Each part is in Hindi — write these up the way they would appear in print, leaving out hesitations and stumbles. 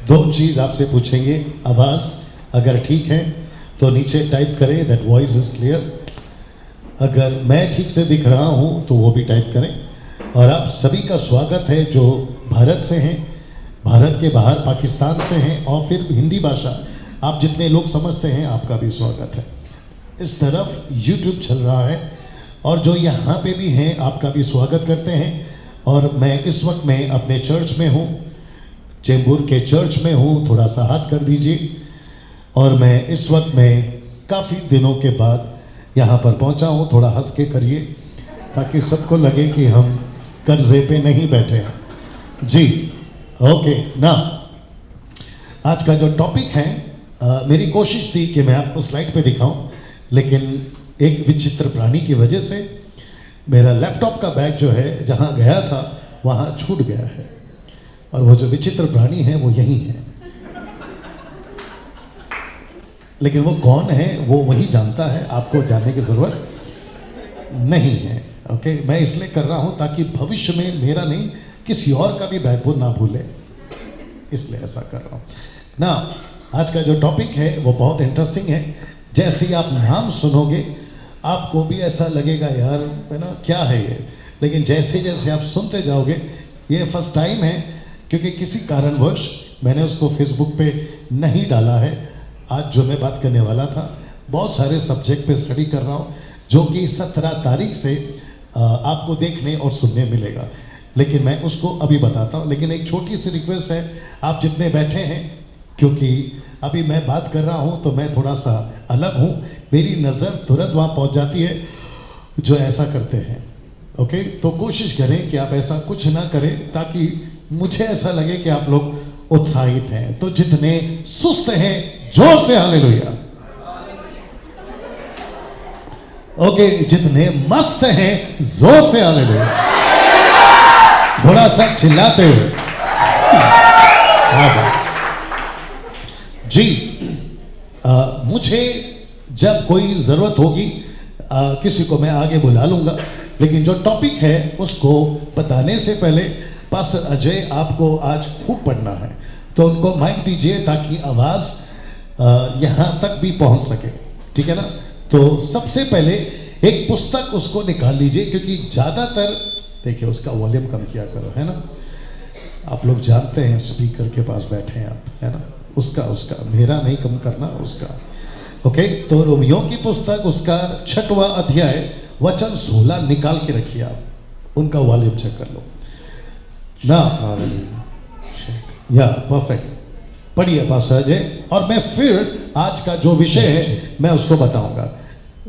दो चीज़ आपसे पूछेंगे। आवाज़ अगर ठीक है तो नीचे टाइप करें दैट वॉइस इज क्लियर। अगर मैं ठीक से दिख रहा हूँ तो वो भी टाइप करें। और आप सभी का स्वागत है जो भारत से हैं, भारत के बाहर पाकिस्तान से हैं, और फिर हिंदी भाषा आप जितने लोग समझते हैं आपका भी स्वागत है। इस तरफ YouTube चल रहा है और जो यहाँ पे भी हैं आपका भी स्वागत करते हैं। और मैं इस वक्त में अपने चर्च में हूँ, चेंबूर के चर्च में हूँ, थोड़ा सा हाथ कर दीजिए। और मैं इस वक्त में काफ़ी दिनों के बाद यहाँ पर पहुँचा हूँ। थोड़ा हंस के करिए ताकि सबको लगे कि हम कर्जे पे नहीं बैठे हैं जी। ओके ना, आज का जो टॉपिक है, मेरी कोशिश थी कि मैं आपको स्लाइड पे दिखाऊं, लेकिन एक विचित्र प्राणी की वजह से मेरा लैपटॉप का बैग जो है जहाँ गया था वहाँ छूट गया है। और वो जो विचित्र प्राणी है वो यही है, लेकिन वो कौन है वो वही जानता है, आपको जानने की ज़रूरत नहीं है। ओके, मैं इसलिए कर रहा हूँ ताकि भविष्य में मेरा नहीं किसी और का भी बैग वो ना भूले, इसलिए ऐसा कर रहा हूँ ना। आज का जो टॉपिक है वो बहुत इंटरेस्टिंग है। जैसे ही आप नाम सुनोगे आपको भी ऐसा लगेगा यार है ना क्या है ये, लेकिन जैसे जैसे आप सुनते जाओगे, ये फर्स्ट टाइम है क्योंकि किसी कारणवश मैंने उसको फेसबुक पे नहीं डाला है। आज जो मैं बात करने वाला था, बहुत सारे सब्जेक्ट पे स्टडी कर रहा हूँ जो कि 17 तारीख से आपको देखने और सुनने मिलेगा, लेकिन मैं उसको अभी बताता हूँ। लेकिन एक छोटी सी रिक्वेस्ट है, आप जितने बैठे हैं, क्योंकि अभी मैं बात कर रहा हूँ तो मैं थोड़ा सा अलग हूँ, मेरी नज़र तुरंत वहाँ पहुँच जाती है जो ऐसा करते हैं। ओके, तो कोशिश करें कि आप ऐसा कुछ ना करें ताकि मुझे ऐसा लगे कि आप लोग उत्साहित हैं। तो जितने सुस्त हैं जोर से हालेलुया। ओके, जितने मस्त हैं जोर से हालेलुया, थोड़ा सा चिल्लाते हुए जी। मुझे जब कोई ज़रूरत होगी किसी को मैं आगे बुला लूँगा, लेकिन जो टॉपिक है उसको बताने से पहले पास्टर अजय आपको आज खूब पढ़ना है, तो उनको माइक दीजिए ताकि आवाज़ यहाँ तक भी पहुँच सके, ठीक है ना। तो सबसे पहले एक पुस्तक उसको निकाल लीजिए, क्योंकि ज़्यादातर देखिए उसका वॉल्यूम कम किया करो, है ना। आप लोग जानते हैं स्पीकर के पास बैठे हैं आप, है ना। उसका मेरा नहीं कम करना, उसका। ओके, तो रोमियो की पुस्तक उसका 6वां अध्याय वचन 16 निकाल के रखिए आप, उनका वॉल्यूम चेक कर लो ना। या परफेक्ट, पढ़िए पास्टर अजय, और मैं फिर आज का जो विषय है मैं उसको बताऊंगा।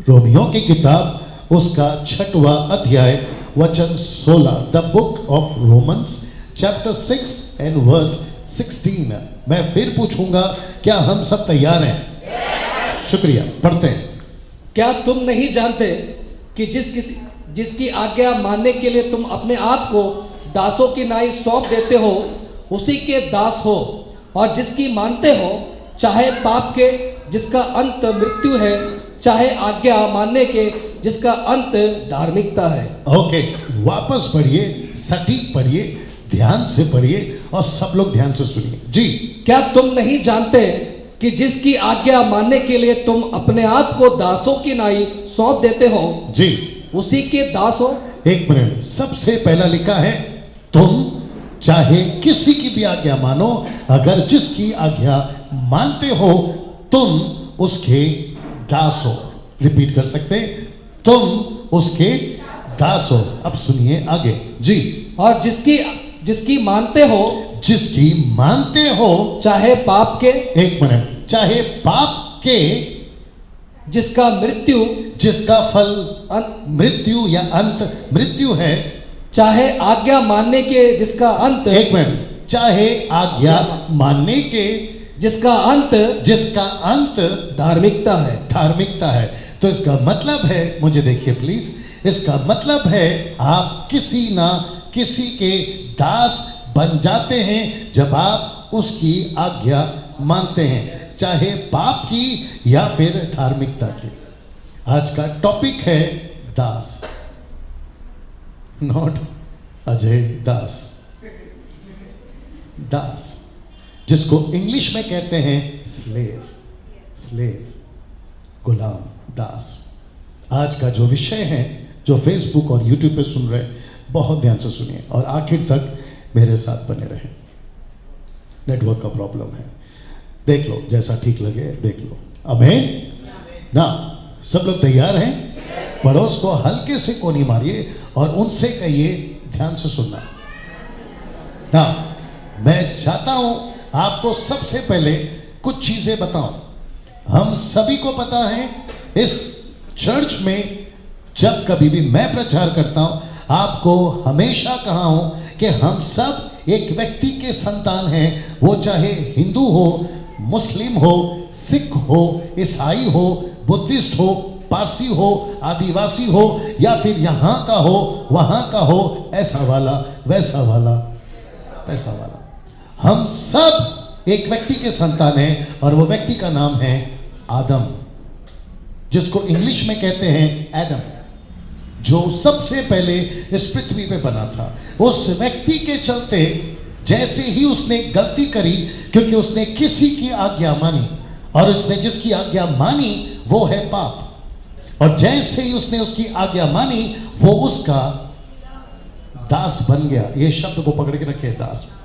रोमियो की किताब उसका 6वां अध्याय वचन 16, the book of Romans chapter 6 and verse 16। मैं फिर पूछूंगा, क्या हम सब तैयार हैं? शुक्रिया, पढ़ते हैं। क्या तुम नहीं जानते कि जिसकी आज्ञा मानने के लिए तुम अपने आप को दासों की नाई सौंप देते हो उसी के दास हो, और जिसकी मानते हो, चाहे पाप के जिसका अंत मृत्यु है, चाहे आज्ञा मानने के जिसका अंत धार्मिकता है। ओके, वापस पढ़िए, सटीक पढ़िए, ध्यान से पढ़िए, और सब लोग ध्यान से सुनिए जी। क्या तुम नहीं जानते कि जिसकी आज्ञा मानने के लिए तुम अपने आप को दासों की नाई सौंप देते हो जी, उसी के दास हो। एक मिनट, सबसे पहला लिखा है तुम चाहे किसी की भी आज्ञा मानो, अगर जिसकी आज्ञा मानते हो तुम उसके दास हो। रिपीट कर सकते हैं, तुम उसके दास हो। अब सुनिए आगे जी। और जिसकी मानते हो, जिसकी मानते हो, चाहे पाप के, एक मिनट, चाहे पाप के जिसका मृत्यु, जिसका फल मृत्यु या अंत मृत्यु है, चाहे आज्ञा मानने के जिसका अंत, एक मिनट, चाहे आज्ञा मानने के जिसका अंत धार्मिकता है। धार्मिकता है। तो इसका मतलब है, मुझे देखिए प्लीज, इसका मतलब है आप किसी ना किसी के दास बन जाते हैं जब आप उसकी आज्ञा मानते हैं, चाहे पाप की या फिर धार्मिकता की। आज का टॉपिक है दास, नॉट अजय दास, दास, जिसको इंग्लिश में कहते हैं स्लेव, स्लेव, गुलाम, दास। आज का जो विषय है, जो फेसबुक और यूट्यूब पे सुन रहे, बहुत ध्यान से सुनिए और आखिर तक मेरे साथ बने रहे। नेटवर्क का प्रॉब्लम है, देख लो, जैसा ठीक लगे देख लो। आमीन ना? सब लोग तैयार हैं? पड़ोस को हल्के से कोनी मारिए और उनसे कहिए ध्यान से सुनना ना। मैं चाहता हूं आपको सबसे पहले कुछ चीजें बताऊं। हम सभी को पता है, इस चर्च में जब कभी भी मैं प्रचार करता हूं, आपको हमेशा कहा हूं कि हम सब एक व्यक्ति के संतान हैं। वो चाहे हिंदू हो, मुस्लिम हो, सिख हो, ईसाई हो, बुद्धिस्ट हो, पारसी हो, आदिवासी हो, या फिर यहां का हो, वहां का हो, ऐसा वाला, वैसा वाला, पैसा वाला, हम सब एक व्यक्ति के संतान हैं और वो व्यक्ति का नाम है आदम, जिसको इंग्लिश में कहते हैं एडम, जो सबसे पहले इस पृथ्वी पे बना था। उस व्यक्ति के चलते जैसे ही उसने गलती करी, क्योंकि उसने किसी की आज्ञा मानी, और उसने जिसकी आज्ञा मानी वो है पाप, और जैसे ही उसने उसकी आज्ञा मानी वो उसका दास बन गया। ये शब्द को पकड़ के रखे, दास।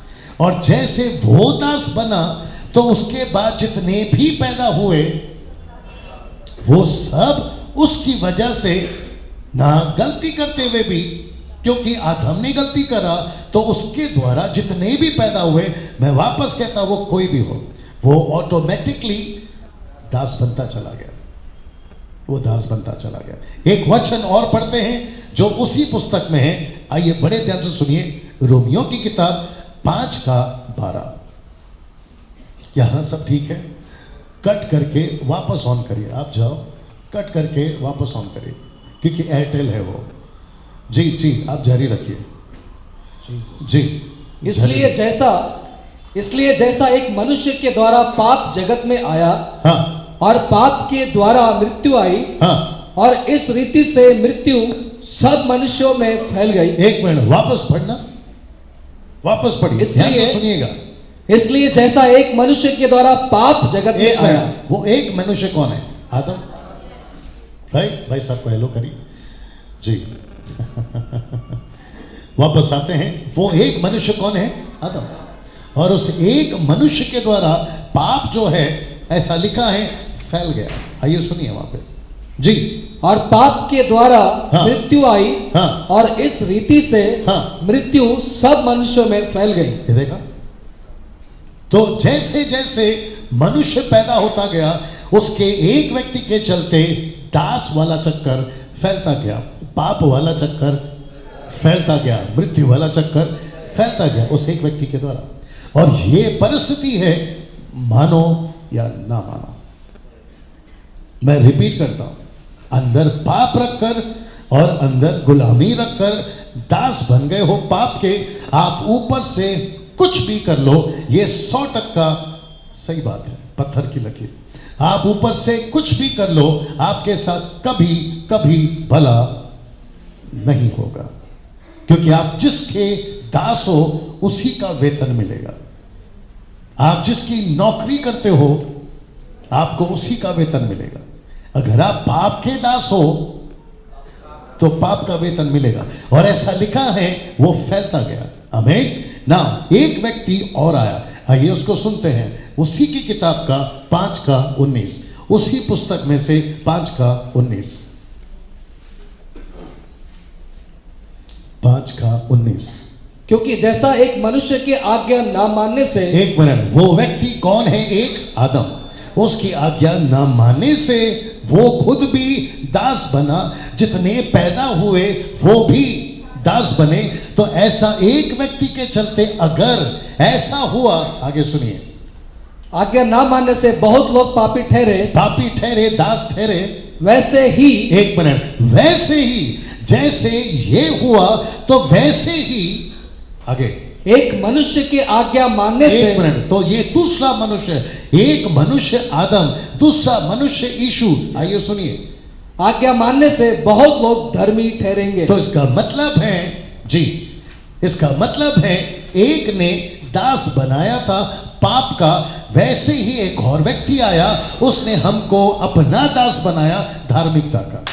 और जैसे वो दास बना तो उसके बाद जितने भी पैदा हुए वो सब उसकी वजह से, ना गलती करते हुए भी, क्योंकि आदम ने गलती करा तो उसके द्वारा जितने भी पैदा हुए, मैं वापस कहता वो कोई भी हो, वो ऑटोमेटिकली दास बनता चला गया, वो दास बनता चला गया। एक वचन और पढ़ते हैं जो उसी पुस्तक में है, आइए बड़े ध्यान से सुनिए, रोमियो की किताब 5:12। यहां सब ठीक है? कट करके वापस ऑन करिए, आप जाओ, कट करके वापस ऑन करिए, क्योंकि एयरटेल है वो। जी जी, आप जारी रखिए जी। इसलिए जैसा एक मनुष्य के द्वारा पाप जगत में आया, हाँ, और पाप के द्वारा मृत्यु आई, हाँ, और इस रीति से मृत्यु सब मनुष्यों में फैल गई। एक मिनट, वापस पढ़ना, वापस पढ़िए, ध्यान से सुनिएगा। इसलिए जैसा एक मनुष्य के द्वारा पाप जगत में आया। वो एक मनुष्य कौन है? आदम, राइट? भाई साहब को हेलो करिए जी। वापस आते हैं, वो एक मनुष्य कौन है? आदम। और उस एक मनुष्य के द्वारा पाप जो है, ऐसा लिखा है, फैल गया। आइए सुनिए वहां पे जी। और पाप के द्वारा मृत्यु आई, हाँ, और इस रीति से मृत्यु सब मनुष्यों में फैल गई। ये देखा? तो जैसे जैसे मनुष्य पैदा होता गया, उसके एक व्यक्ति के चलते दास वाला चक्कर फैलता गया, पाप वाला चक्कर फैलता गया, मृत्यु वाला चक्कर फैलता गया उस एक व्यक्ति के द्वारा। और ये परिस्थिति है, मानो या ना मानो। मैं रिपीट करता हूं, अंदर पाप रखकर और अंदर गुलामी रखकर दास बन गए हो पाप के। आप ऊपर से कुछ भी कर लो, ये 100% सही बात है, पत्थर की लकीर। आप ऊपर से कुछ भी कर लो, आपके साथ कभी कभी भला नहीं होगा, क्योंकि आप जिसके दास हो उसी का वेतन मिलेगा। आप जिसकी नौकरी करते हो आपको उसी का वेतन मिलेगा। अगर आप पाप के दास हो तो पाप का वेतन मिलेगा, और ऐसा लिखा है, वो फैलता गया। आमीन ना। एक व्यक्ति और आया, आइए उसको सुनते हैं, उसी की किताब का 5:19, उसी पुस्तक में से 5:19, 5:19। क्योंकि जैसा एक मनुष्य की आज्ञा ना मानने से, एक मिनट, वो व्यक्ति कौन है? एक आदम। उसकी आज्ञा ना मानने से वो खुद भी दास बना, जितने पैदा हुए वो भी दास बने। तो ऐसा एक व्यक्ति के चलते अगर ऐसा हुआ, आगे सुनिए, आज्ञा ना मानने से बहुत लोग पापी ठहरे, दास ठहरे। वैसे ही, एक मिनट, वैसे ही जैसे ये हुआ तो वैसे ही आगे एक मनुष्य की आज्ञा मानने से, एक मिनट, तो ये दूसरा मनुष्य, एक मनुष्य आदम, दूसरा मनुष्य यीशु। आइए सुनिए, आज्ञा मानने से बहुत लोग धर्मी ठहरेंगे। तो इसका मतलब है जी, इसका मतलब है एक ने दास बनाया था पाप का, वैसे ही एक और व्यक्ति आया, उसने हमको अपना दास बनाया धार्मिकता का।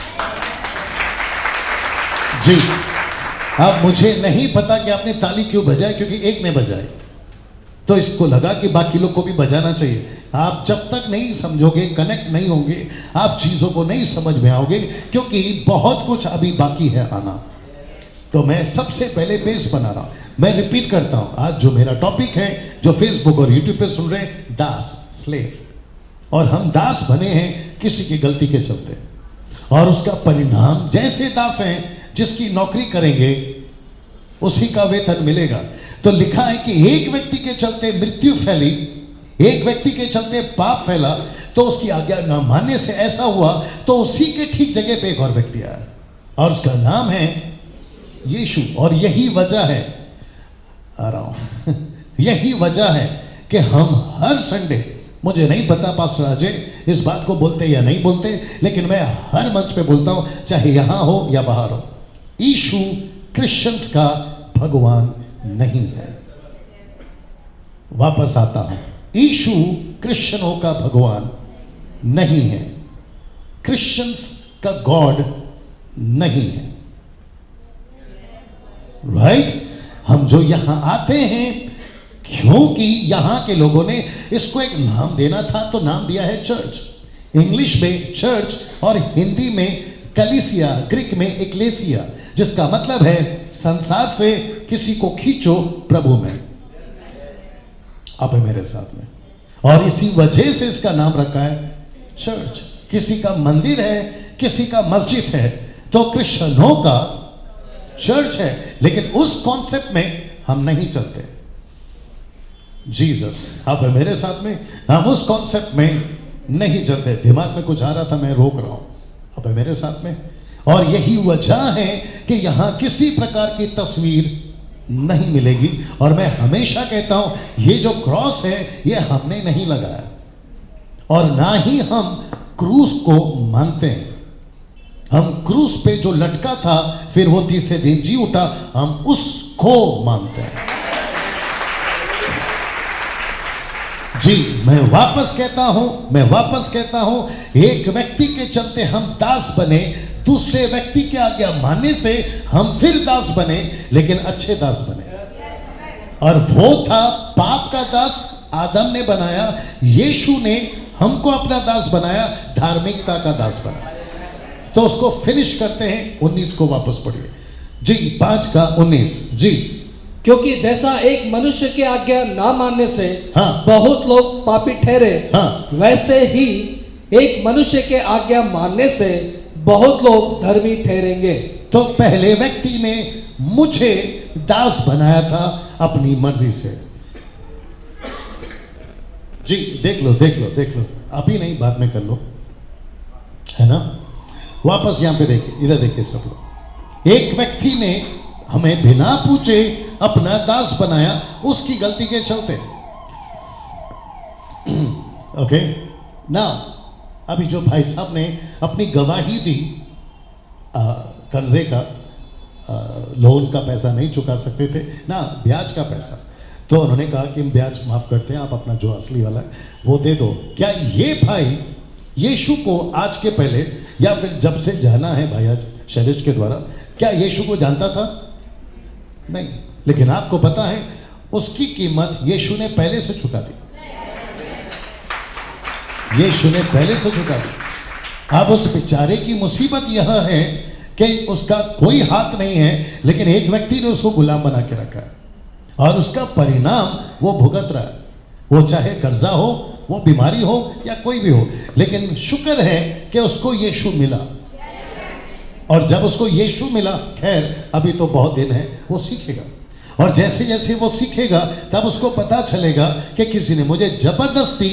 जी, अब मुझे नहीं पता कि आपने ताली क्यों बजाई, क्योंकि एक ने बजाई तो इसको लगा कि बाकी लोग को भी बजाना चाहिए। आप जब तक नहीं समझोगे, कनेक्ट नहीं होंगे, आप चीज़ों को नहीं समझ में आओगे, क्योंकि बहुत कुछ अभी बाकी है आना। तो मैं सबसे पहले बेस बना रहा हूँ। मैं रिपीट करता हूँ, आज जो मेरा टॉपिक है, जो फेसबुक और यूट्यूब पे सुन रहे हैं, दास, स्लेव। और हम दास बने हैं किसी की गलती के चलते, और उसका परिणाम जैसे दास हैं, जिसकी नौकरी करेंगे उसी का वेतन मिलेगा। तो लिखा है कि एक व्यक्ति के चलते मृत्यु फैली, एक व्यक्ति के चलते पाप फैला, तो उसकी आज्ञा न मानने से ऐसा हुआ, तो उसी के ठीक जगह पे एक और व्यक्ति आया, और उसका नाम है यीशु। और यही वजह है, आ रहा हूं यही वजह है कि हम हर संडे, मुझे नहीं पता पास्टर अजय इस बात को बोलते या नहीं बोलते, लेकिन मैं हर मंच पे बोलता हूं, चाहे यहां हो या बाहर हो, यीशु क्रिश्चियंस का भगवान नहीं है। वापस आता हूं, यीशु क्रिश्चियनों का भगवान नहीं है, क्रिश्चियंस का गॉड नहीं है। राइट? हम जो यहां आते हैं, क्योंकि यहां के लोगों ने इसको एक नाम देना था, तो नाम दिया है चर्च। इंग्लिश में चर्च और हिंदी में कलीसिया, ग्रीक में एक्लेसिया, जिसका मतलब है संसार से किसी को खींचो प्रभु में। आप है मेरे साथ में? और इसी वजह से इसका नाम रखा है चर्च। किसी का मंदिर है, किसी का मस्जिद है, तो क्रिश्चियनों का चर्च है, लेकिन उस कॉन्सेप्ट में हम नहीं चलते। जीसस, आप है मेरे साथ में? हम उस कॉन्सेप्ट में नहीं चलते। दिमाग में कुछ आ रहा था, मैं रोक रहा हूं। आप है मेरे साथ में? और यही वजह है कि यहां किसी प्रकार की तस्वीर नहीं मिलेगी। और मैं हमेशा कहता हूं, ये जो क्रॉस है, ये हमने नहीं लगाया, और ना ही हम क्रूस को मानते हैं। हम क्रूस पे जो लटका था, फिर वो तीसरे दिन जी उठा, हम उसको मानते हैं। जी, मैं वापस कहता हूं, एक व्यक्ति के चलते हम दास बने, दूसरे व्यक्ति के आज्ञा मानने से हम फिर दास बने, लेकिन अच्छे दास बने। और वो था पाप का दास, आदम ने बनाया। यीशु ने हमको अपना दास बनाया, धार्मिकता का दास बनाया। तो उसको फिनिश करते हैं। 19 को वापस पढ़िए जी, 5 का 19 जी। क्योंकि जैसा एक मनुष्य की आज्ञा ना मानने से हाँ, बहुत लोग पापी ठहरे, हाँ, वैसे ही एक मनुष्य के आज्ञा मानने से बहुत लोग धर्मी ठहरेंगे। तो पहले व्यक्ति ने मुझे दास बनाया था अपनी मर्जी से। जी, देख लो, अभी नहीं, बाद में कर लो, है ना? वापस यहां पे देखिए, इधर देखिए सब लोग। एक व्यक्ति ने हमें बिना पूछे अपना दास बनाया, उसकी गलती के चलते। ओके ना, अभी जो भाई साहब ने अपनी गवाही दी, कर्जे का, लोन का पैसा नहीं चुका सकते थे ना, ब्याज का पैसा, तो उन्होंने कहा कि हम ब्याज माफ करते हैं, आप अपना जो असली वाला है वो दे दो। क्या ये भाई यीशु को आज के पहले, या फिर जब से जाना है भाई आज शैलेश के द्वारा, क्या यीशु को जानता था? नहीं। लेकिन आपको पता है उसकी कीमत यीशु ने पहले से चुका दी। यीशु ने पहले से चुका दी। अब उस बेचारे की मुसीबत यह है कि उसका कोई हाथ नहीं है, लेकिन एक व्यक्ति ने उसको गुलाम बना के रखा है, और उसका परिणाम वो भुगत रहा है। वो चाहे कर्जा हो, वो बीमारी हो, या कोई भी हो, लेकिन शुक्र है कि उसको यीशु मिला। और जब उसको यीशु मिला, खैर अभी तो बहुत दिन है, वो सीखेगा, और जैसे जैसे वो सीखेगा तब उसको पता चलेगा कि किसी ने मुझे जबरदस्ती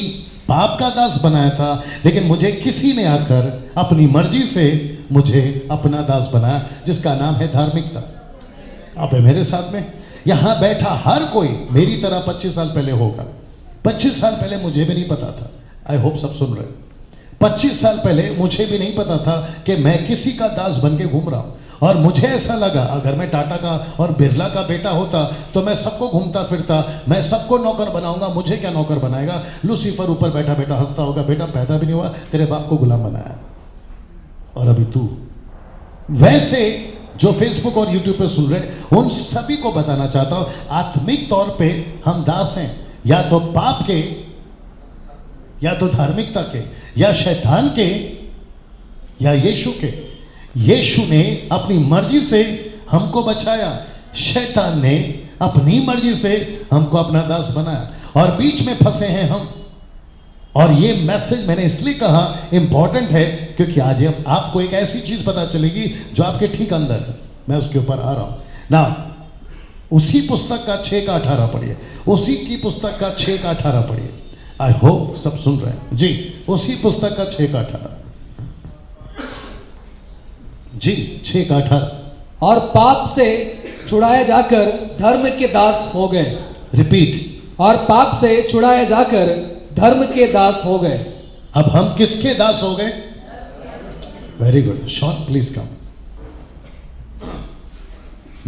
पाप का दास बनाया था, लेकिन मुझे किसी ने आकर अपनी मर्जी से मुझे अपना दास बनाया, जिसका नाम है धार्मिकता। आप है मेरे साथ में? यहां बैठा हर कोई मेरी तरह 25 साल पहले होगा। 25 साल पहले मुझे भी नहीं पता था, आई होप सब सुन रहे। 25 साल पहले मुझे भी नहीं पता था कि मैं किसी का दास बन के घूम रहा हूं, और मुझे ऐसा लगा अगर मैं टाटा का और बिरला का बेटा होता तो मैं सबको घूमता फिरता, मैं सबको नौकर बनाऊंगा, मुझे क्या नौकर बनाएगा। लूसीफर ऊपर बैठा बैठा हंसता होगा, बेटा पैदा भी नहीं हुआ, तेरे बाप को गुलाम बनाया और अभी तू। वैसे जो फेसबुक और यूट्यूब पे सुन रहे उन सभी को बताना चाहता हूं, आत्मिक तौर पे हम दास हैं, या तो पाप के, या तो धार्मिकता के, या शैतान के, या यीशु के। यीशु ने अपनी मर्जी से हमको बचाया, शैतान ने अपनी मर्जी से हमको अपना दास बनाया और बीच में फंसे हैं हम। और ये मैसेज मैंने इसलिए कहा इंपॉर्टेंट है क्योंकि आज आपको एक ऐसी चीज पता चलेगी जो आपके ठीक अंदर है। मैं उसके ऊपर आ रहा हूं ना। उसी पुस्तक का 6 का 18 पढ़िए, उसी की पुस्तक का 6 का 18 पढ़िए। आई होप सब सुन रहे हैं जी। उसी पुस्तक का 6 का 18 जी, 6 का 18। और पाप से छुड़ाए जाकर धर्म के दास हो गए। रिपीट। और पाप से छुड़ाए जाकर धर्म के दास हो गए। अब हम किसके दास हो गए? Very good. Shaun please come.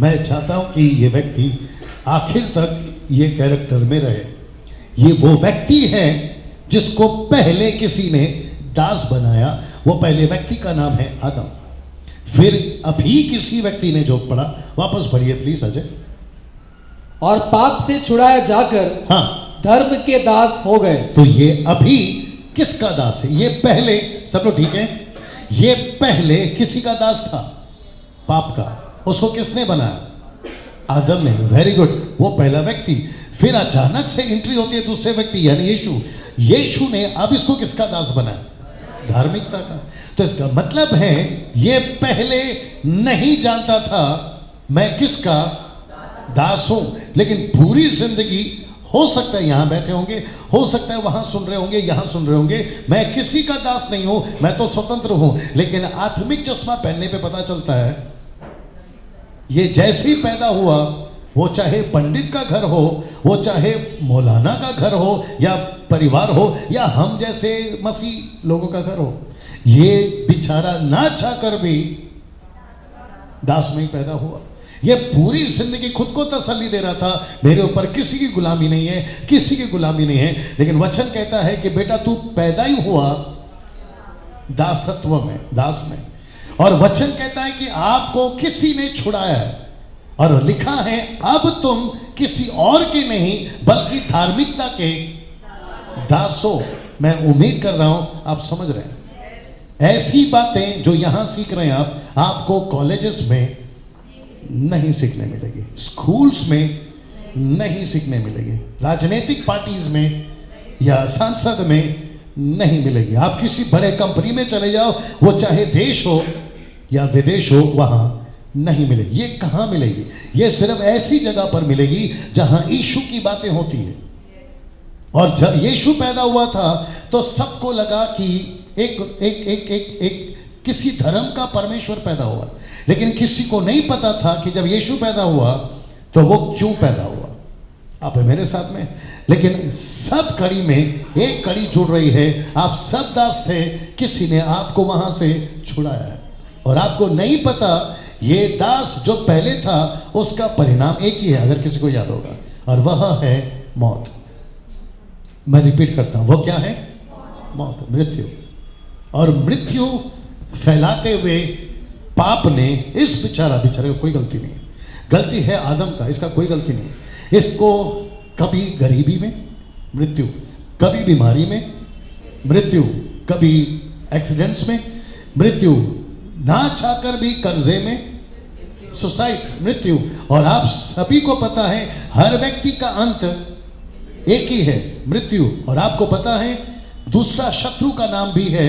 मैं चाहता हूं कि ये व्यक्ति आखिर तक ये कैरेक्टर में रहे। ये वो व्यक्ति है जिसको पहले किसी ने दास बनाया। वो पहले व्यक्ति का नाम है आदम। फिर अभी किसी व्यक्ति ने जो पढ़ा, वापस पढ़िए प्लीज अजय। और पाप से छुड़ाए जाकर हाँ, धर्म के दास हो गए। तो ये अभी किसका दास है? ये पहले, सब लोग ठीक है, ये पहले किसी का दास था, पाप का। उसको किसने बनाया? आदम ने। वेरी गुड, वो पहला व्यक्ति। फिर अचानक से एंट्री होती है दूसरे व्यक्ति यानी यीशु। यीशु ने अब इसको किसका दास बनाया? धार्मिकता का। तो इसका मतलब है ये पहले नहीं जानता था मैं किसका दास हूं, लेकिन पूरी जिंदगी, हो सकता है यहां बैठे होंगे, हो सकता है वहां सुन रहे होंगे, यहां सुन रहे होंगे, मैं किसी का दास नहीं हूं, मैं तो स्वतंत्र हूं। लेकिन आत्मिक चश्मा पहनने पे पता चलता है ये जैसे ही पैदा हुआ, वो चाहे पंडित का घर हो, वो चाहे मौलाना का घर हो, या परिवार हो, या हम जैसे मसीह लोगों का घर हो, ये बेचारा ना चाहकर भी दास में ही पैदा हुआ। ये पूरी जिंदगी खुद को तसल्ली दे रहा था, मेरे ऊपर किसी की गुलामी नहीं है, किसी की गुलामी नहीं है। लेकिन वचन कहता है कि बेटा तू पैदा ही हुआ दासत्व में, दास में। और वचन कहता है कि आपको किसी ने छुड़ाया है, और लिखा है अब तुम किसी और के नहीं बल्कि धार्मिकता के दास हो। मैं उम्मीद कर रहा हूं आप समझ रहे हैं। ऐसी बातें जो यहां सीख रहे हैं आप, आपको कॉलेजेस में नहीं सीखने मिलेगी, स्कूल्स में नहीं सीखने मिलेगी, राजनीतिक पार्टीज में या सांसद में नहीं मिलेगी। आप किसी बड़े कंपनी में चले जाओ, वो चाहे देश हो या विदेश हो, वहां नहीं मिलेगी। ये कहां मिलेगी? ये सिर्फ ऐसी जगह पर मिलेगी जहां यीशु की बातें होती है। और जब यीशु पैदा हुआ था तो सबको लगा कि एक किसी धर्म का परमेश्वर पैदा हुआ, लेकिन किसी को नहीं पता था कि जब यीशु पैदा हुआ तो वो क्यों पैदा हुआ। आप है मेरे साथ में? लेकिन सब कड़ी में एक कड़ी जुड़ रही है, आप सब दास थे, किसी ने आपको वहां से छुड़ाया है और आपको नहीं पता ये दास जो पहले था उसका परिणाम एक ही है, अगर किसी को याद होगा, और वह है मौत। मैं रिपीट करता हूं, वो क्या है? मौत, मृत्यु। और मृत्यु फैलाते हुए पाप ने इस बेचारे को, कोई गलती नहीं है, गलती है आदम का, इसका कोई गलती नहीं है। इसको कभी गरीबी में मृत्यु, कभी बीमारी में मृत्यु, कभी एक्सीडेंट्स में मृत्यु, ना चाहकर भी कर्जे में, सुसाइड, मृत्यु। और आप सभी को पता है हर व्यक्ति का अंत एक ही है, मृत्यु। और आपको पता है दूसरा शत्रु का नाम भी है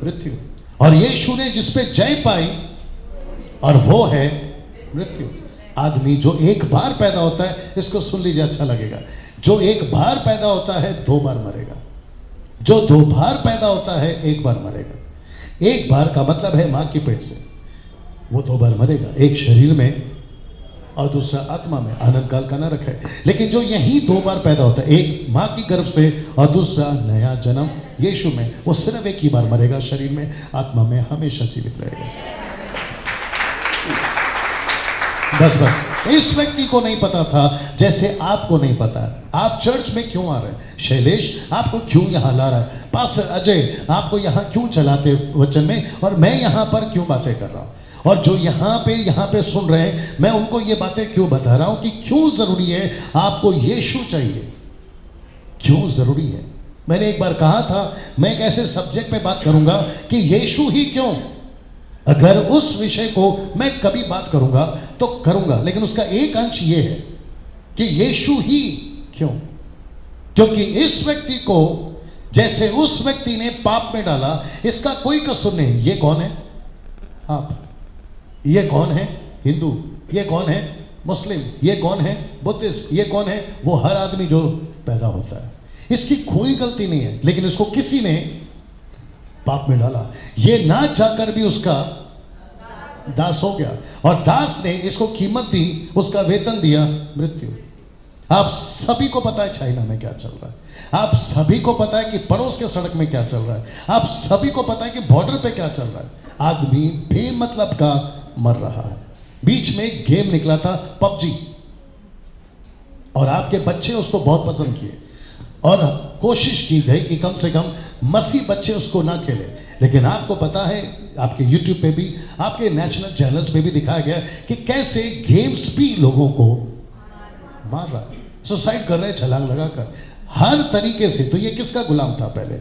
मृत्यु। और यीशु ने जिस पे जय पाई और वो है मृत्यु। आदमी जो एक बार पैदा होता है, इसको सुन लीजिए अच्छा लगेगा, जो एक बार पैदा होता है 2 बार मरेगा, जो 2 बार पैदा होता है 1 बार मरेगा। एक बार का मतलब है मां के पेट से, वो 2 बार मरेगा, एक शरीर में और दूसरा आत्मा में, आनंद काल का न रखे। लेकिन जो यही 2 बार पैदा होता है, एक मां की गर्भ से और दूसरा नया जन्म यीशु में, वो सिर्फ एक ही बार मरेगा, शरीर में, आत्मा में हमेशा जीवित रहेगा। बस बस इस व्यक्ति को नहीं पता था जैसे आपको नहीं पता। आप चर्च में क्यों आ रहे हैं? शैलेश आपको क्यों यहाँ ला रहा है? पास्टर अजय आपको यहाँ क्यों चलाते वचन में, और मैं यहाँ पर क्यों बातें कर रहा हूँ? और जो यहाँ पे सुन रहे हैं, मैं उनको ये बातें क्यों बता रहा हूँ कि क्यों जरूरी है आपको यीशु चाहिए, क्यों जरूरी है। मैंने एक बार कहा था मैं एक ऐसे सब्जेक्ट पे बात करूंगा कि यीशु ही क्यों। अगर उस विषय को मैं कभी बात करूंगा तो करूंगा, लेकिन उसका एक अंश ये है कि यीशु ही क्यों। क्योंकि इस व्यक्ति को जैसे उस व्यक्ति ने पाप में डाला, इसका कोई कसूर नहीं। ये कौन है? आप। ये कौन है? हिंदू। ये कौन है? मुस्लिम। ये कौन है? बुद्धिस्ट। ये कौन है? वो हर आदमी जो पैदा होता है, इसकी कोई गलती नहीं है, लेकिन इसको किसी ने पाप में डाला। ये ना चाहकर भी उसका दास हो गया, और दास ने इसको कीमत दी, उसका वेतन दिया मृत्यु। आप सभी को पता है चाइना में क्या चल रहा है, आप सभी को पता है कि पड़ोस के सड़क में क्या चल रहा है, आप सभी को पता है कि बॉर्डर पे क्या चल रहा है। आदमी बेमतलब का मर रहा है। बीच में एक गेम निकला था पबजी, और आपके बच्चे उसको बहुत पसंद किए, और कोशिश की गई कि कम से कम मसीह बच्चे उसको ना खेले। लेकिन आपको पता है, आपके YouTube पे भी, आपके नेशनल चैनल्स पे भी दिखाया गया कि कैसे गेम्स भी लोगों को मार रहा है, सुसाइड कर रहे हैं छलांग लगाकर, हर तरीके से। तो ये किसका गुलाम था? पहले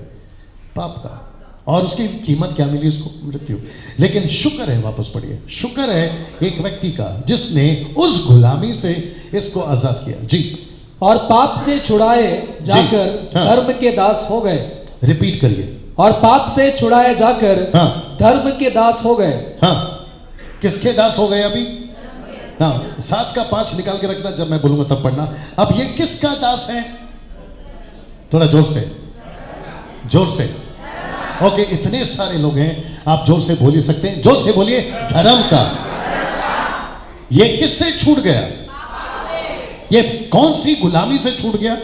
पाप का, और उसकी कीमत क्या मिली उसको? मृत्यु। लेकिन शुक्र है, वापस पढ़िए, शुक्र है एक व्यक्ति का जिसने उस गुलामी से इसको आजाद किया। जी। और पाप से छुड़ाए जाकर हाँ। धर्म के दास हो गए। रिपीट करिए। और पाप से छुड़ाए जाकर हाँ। धर्म के दास हो गए। हाँ, किसके दास हो गए अभी? हाँ, 7 का 5 निकाल के रखना, जब मैं बोलूंगा तब पढ़ना। अब ये किसका दास है? थोड़ा जोर से, जोर से। ओके, इतने सारे लोग हैं, आप जोर से बोल ही सकते हैं। जोर से बोलिए, धर्म का। ये किससे छूट गया? ये कौन सी गुलामी से छूट गया?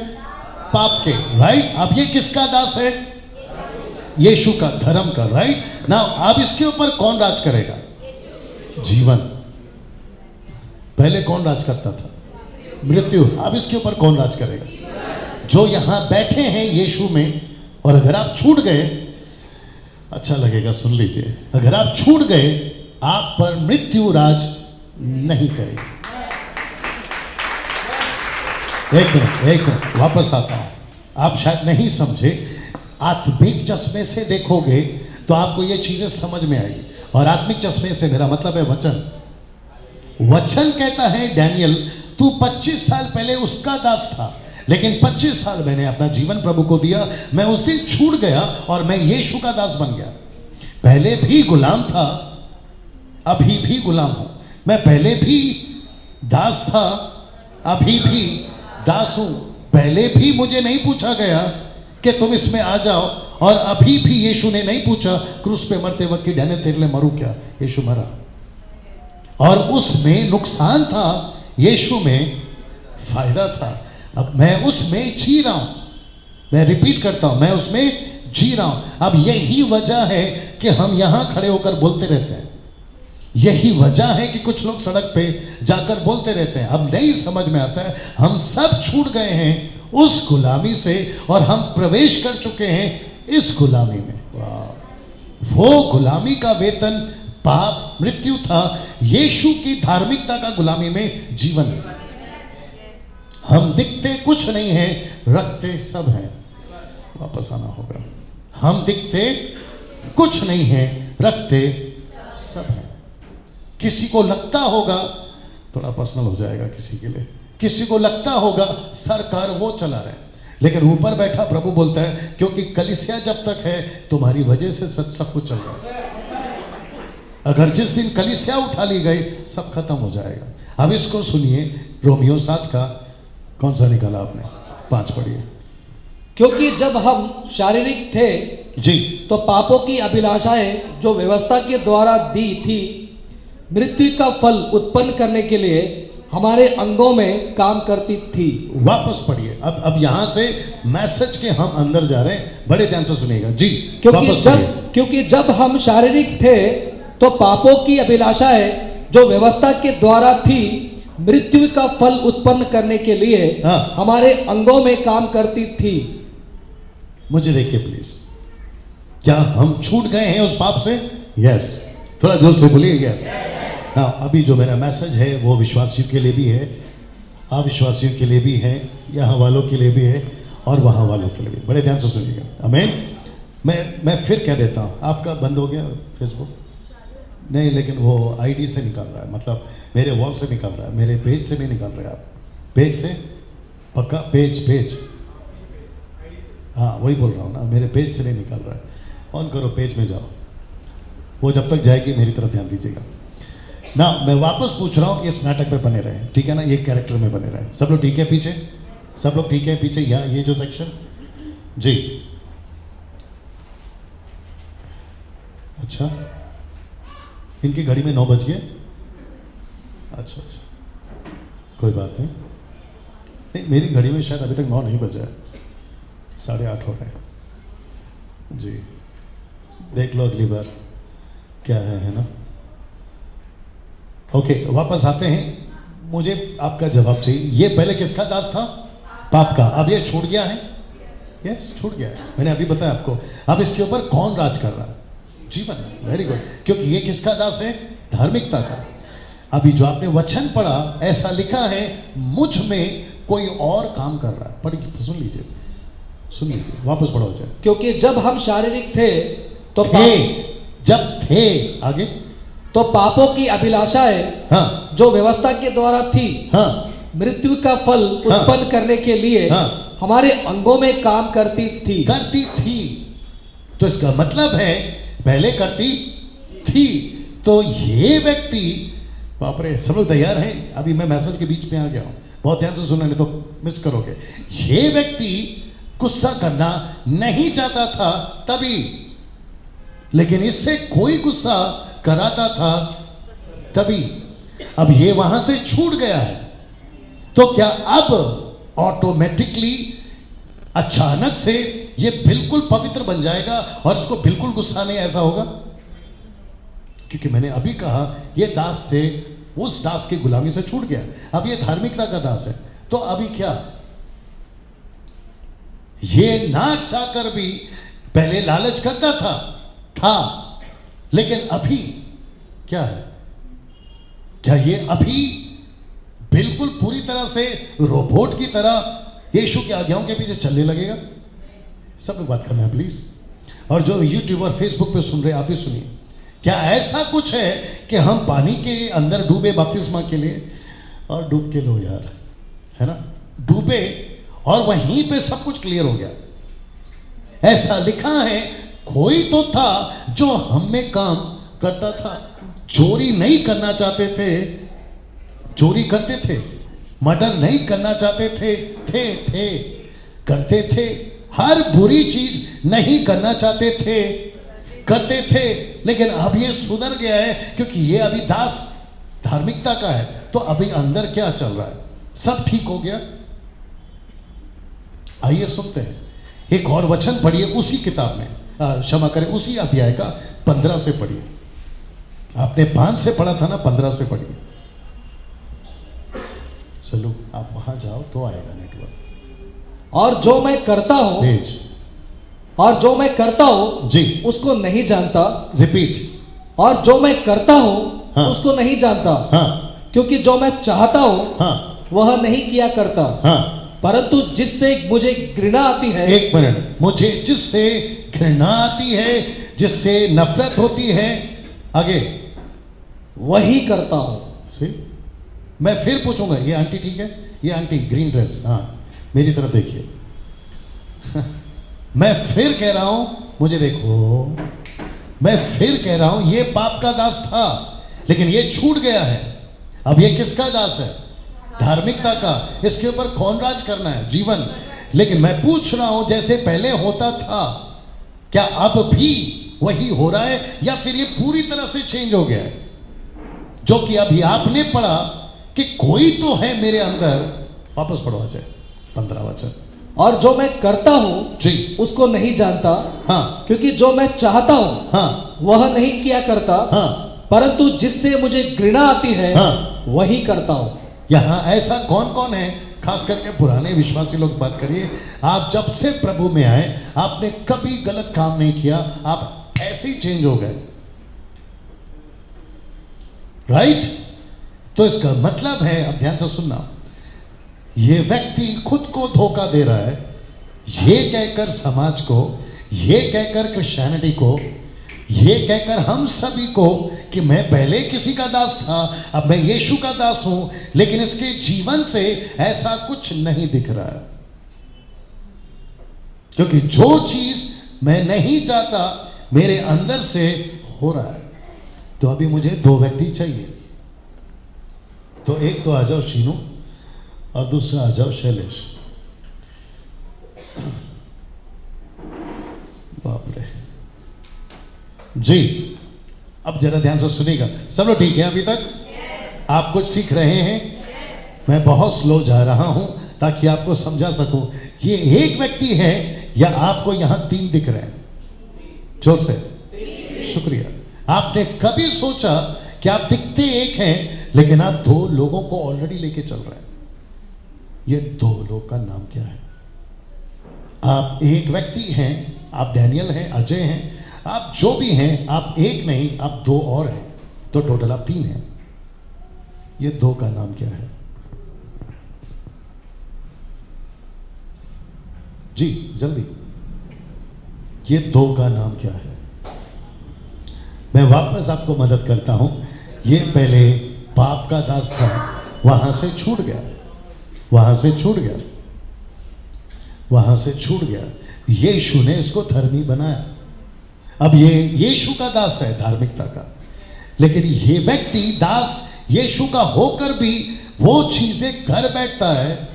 पाप के। राइट। अब ये किसका दास है? यीशु का, धर्म का। राइट ना। अब इसके ऊपर कौन राज करेगा? जीवन। पहले कौन राज करता था? मृत्यु। अब इसके ऊपर कौन राज करेगा? जो यहां बैठे हैं यीशु में। और अगर आप छूट गए, अच्छा लगेगा, सुन लीजिए, अगर आप छूट गए, आप पर मृत्यु राज नहीं करेगी। एक मिनट वापस आता हूं। आप शायद नहीं समझे, आत्मिक चश्मे से देखोगे तो आपको ये चीजें समझ में आएगी। और आत्मिक चश्मे से मेरा मतलब है वचन। वचन कहता है, डैनियल तू 25 साल पहले उसका दास था, लेकिन 25 साल मैंने अपना जीवन प्रभु को दिया। मैं उस दिन छूट गया और मैं यीशु का दास बन गया। पहले भी गुलाम था, अभी भी गुलाम हूं। मैं पहले भी दास था, अभी भी दास हूं। पहले भी मुझे नहीं पूछा गया कि तुम इसमें आ जाओ, और अभी भी यीशु ने नहीं पूछा क्रूस पे मरते वक्त कि डैनियल तेरे लिए मरूं क्या? यीशु मरा, और उसमें नुकसान था, यीशु में फायदा था। अब मैं उसमें जी रहा हूं। मैं रिपीट करता हूं, मैं उसमें जी रहा हूं। अब यही वजह है कि हम यहां खड़े होकर बोलते रहते हैं। यही वजह है कि कुछ लोग सड़क पे जाकर बोलते रहते हैं। अब नहीं समझ में आता है, हम सब छूट गए हैं उस गुलामी से, और हम प्रवेश कर चुके हैं इस गुलामी में। वाह! वो गुलामी का वेतन पाप मृत्यु था, यीशु की धार्मिकता का गुलामी में जीवन। हम दिखते कुछ नहीं हैं, रखते सब हैं। वापस आना होगा। हम दिखते कुछ नहीं हैं, रखते सब हैं। किसी को लगता होगा, थोड़ा पर्सनल हो जाएगा किसी के लिए, किसी को लगता होगा सरकार वो चला रहे हैं, लेकिन ऊपर बैठा प्रभु बोलता है क्योंकि कलीसिया जब तक है तुम्हारी वजह से सब कुछ चल रहा है। अगर जिस दिन कलीसिया उठा ली गई, सब खत्म हो जाएगा। अब इसको सुनिए, रोमियो 7 का कौन सा निकाला आपने? 5 पढ़िए। क्योंकि जब हम शारीरिक थे जी, तो पापों की अभिलाषाएं जो व्यवस्था के द्वारा दी थी, मृत्यु का फल उत्पन्न करने के लिए हमारे अंगों में काम करती थी। वापस पढ़िए। अब यहां से मैसेज के हम अंदर जा रहे हैं, बड़े ध्यान से सुनिएगा जी। क्योंकि जब हम शारीरिक थे तो पापों की अभिलाषाएं जो व्यवस्था के द्वारा थी मृत्यु का फल उत्पन्न करने के लिए हाँ। हमारे अंगों में काम करती थी। मुझे देखिए प्लीज, क्या हम छूट गए हैं उस पाप से? यस। थोड़ा जोर से बोलिए यस। हाँ, अभी जो मेरा मैसेज है वो विश्वासियों के लिए भी है, अविश्वासियों के लिए भी है, यहाँ वालों के लिए भी है और वहाँ वालों के लिए भी। बड़े ध्यान से सुनिएगा। आमीन। मैं फिर कह देता हूँ, आपका बंद हो गया फेसबुक? नहीं, लेकिन वो आईडी से निकाल रहा है, मतलब मेरे वॉल से निकाल रहा है, मेरे पेज से नहीं निकाल रहे आप। पेज से पक्का? पेज हाँ वही बोल रहा हूँ ना, मेरे पेज से नहीं निकाल रहा है। ऑन करो, पेज में जाओ, वो जब तक जाएगी मेरी तरफ ध्यान दीजिएगा ना। मैं वापस पूछ रहा हूँ, इस नाटक में बने रहे, ठीक है ना? ये कैरेक्टर में बने रहे। सब लोग ठीक है पीछे? सब लोग ठीक है पीछे? यहाँ ये जो सेक्शन जी। अच्छा, इनकी घड़ी में 9 बज गए। अच्छा, कोई बात नहीं। नहीं, मेरी घड़ी में शायद अभी तक 9 नहीं बजा है, 8:30 हो रहे हैं जी। देख लो अगली बार क्या है ना? ओके, वापस आते हैं। मुझे आपका जवाब चाहिए। ये पहले किसका दास था? पाप का। अब ये छूट गया है? यस, छूट गया है। मैंने अभी बताया आपको। अब इसके ऊपर कौन राज कर रहा है? जीवन। Very good. क्योंकि ये किसका दास है? धार्मिकता का। अभी जो आपने वचन पढ़ा, ऐसा लिखा है, मुझ में कोई और काम कर रहा है। पढ़िए, सुन लीजिए, वापस पढ़ो जाए। क्योंकि जब हम शारीरिक थे तो जब थे आगे तो पापों की अभिलाषाएं, हाँ, जो व्यवस्था के द्वारा थी, हाँ, मृत्यु का फल उत्पन्न करने के लिए हाँ, हमारे अंगों में काम करती थी। तो इसका मतलब है पहले करती थी। तो ये व्यक्ति, बाप रे, सब लोग तैयार हैं? अभी मैं मैसेज के बीच में आ गया हूं, बहुत ध्यान से सुनना, नहीं तो मिस करोगे। ये व्यक्ति गुस्सा करना नहीं चाहता था तभी, लेकिन इससे कोई गुस्सा कराता था तभी। अब ये वहां से छूट गया है, तो क्या अब ऑटोमेटिकली अचानक से ये बिल्कुल पवित्र बन जाएगा और इसको बिल्कुल गुस्सा नहीं ऐसा होगा? क्योंकि मैंने अभी कहा ये दास से, उस दास की गुलामी से छूट गया, अब ये धार्मिकता का दास है। तो अभी क्या? ये ना चाहकर भी पहले लालच करता था, लेकिन अभी क्या है? क्या ये अभी बिल्कुल पूरी तरह से रोबोट की तरह यीशु की आज्ञाओं के पीछे चलने लगेगा? सब लोग बात करना है प्लीज। और जो यूट्यूब और फेसबुक पे सुन रहे आप भी सुनिए। क्या ऐसा कुछ है कि हम पानी के अंदर डूबे बपतिस्मा के लिए और डूब के लो यार, है ना? डूबे और वहीं पे सब कुछ क्लियर हो गया? ऐसा लिखा है, कोई तो था जो हम में काम करता था। चोरी नहीं करना चाहते थे, चोरी करते थे। मर्डर नहीं करना चाहते थे, करते थे। हर बुरी चीज नहीं करना चाहते थे, करते थे। लेकिन अब ये सुधर गया है, क्योंकि ये अभी दास धार्मिकता का है। तो अभी अंदर क्या चल रहा है? सब ठीक हो गया। आइए सुनते हैं। एक और वचन पढ़िए उसी किताब में, क्षमा करें, उसी अध्याय का 15 से पढ़िए। आपने 5 से पढ़ा था ना, 15 से पढ़िए। चलो आप वहां जाओ तो आएगा नेटवर्क। और जो मैं करता हूं, पेज, और जो मैं करता हूं जी, उसको नहीं जानता। रिपीट। और जो मैं करता हूं, हाँ, उसको नहीं जानता, हाँ, क्योंकि जो मैं चाहता हूं, हाँ, वह नहीं किया करता, हाँ, परंतु जिससे मुझे घृणा आती है। एक मिनट। मुझे जिससे घृणा आती है, जिससे नफरत होती है, आगे, वही करता हूं। सी, मैं फिर पूछूंगा, ये आंटी ठीक है? ये आंटी ग्रीन ड्रेस, हाँ, मेरी तरफ देखिए। मैं फिर कह रहा हूं, मुझे देखो, मैं फिर कह रहा हूं, ये पाप का दास था, लेकिन ये छूट गया है। अब ये किसका दास है? धार्मिकता का। इसके ऊपर कौन राज करना है? जीवन। लेकिन मैं पूछ रहा हूं, जैसे पहले होता था, क्या अब भी वही हो रहा है, या फिर ये पूरी तरह से चेंज हो गया है? जो कि अभी आपने पढ़ा कि कोई तो है मेरे अंदर। वापस पढ़ो अजय, 15 वचन। और जो मैं करता हूं जी, उसको नहीं जानता, हाँ, क्योंकि जो मैं चाहता हूं, हाँ, वह नहीं किया करता, हाँ, परंतु जिससे मुझे घृणा आती है हाँ। वही करता हूं। यहां ऐसा कौन कौन है, खास करके पुराने विश्वासी लोग बात करिए, आप जब से प्रभु में आए आपने कभी गलत काम नहीं किया, आप ऐसे ही चेंज हो गए, राइट? तो इसका मतलब है, अब ध्यान से सुनना, ये व्यक्ति खुद को धोखा दे रहा है, ये कहकर समाज को, ये कहकर क्रिश्चियनिटी को, ये कहकर हम सभी को कि मैं पहले किसी का दास था, अब मैं यीशु का दास हूं, लेकिन इसके जीवन से ऐसा कुछ नहीं दिख रहा है। क्योंकि जो चीज मैं नहीं चाहता मेरे अंदर से हो रहा है। तो अभी मुझे दो व्यक्ति चाहिए, तो एक तो आ जाओ शीनू और दूसरा आ जाओ शैलेश। बाप रे जी, अब जरा ध्यान से सुनिएगा सब लोग, ठीक है? अभी तक आप कुछ सीख रहे हैं? मैं बहुत स्लो जा रहा हूं ताकि आपको समझा सकूं। ये एक व्यक्ति है या आपको यहां तीन दिख रहे हैं? जोर से शुक्रिया। आपने कभी सोचा कि आप दिखते एक हैं लेकिन आप दो लोगों को ऑलरेडी लेके चल रहे हैं? ये दो लोग का नाम क्या है? आप एक व्यक्ति हैं, आप डैनियल हैं, अजय हैं, आप जो भी हैं, आप एक नहीं, आप दो और हैं, तो टोटल आप तीन हैं। ये दो का नाम क्या है? जी जल्दी, ये दो का नाम क्या है? मैं वापस आपको मदद करता हूं। ये पहले पाप का दास था, वहां से छूट गया, वहां से छूट गया, वहां से छूट गया। यीशु ने इसको धर्मी बनाया। अब ये यीशु का दास है धार्मिकता का, लेकिन ये व्यक्ति दास यीशु का होकर भी वो चीजें कर बैठता है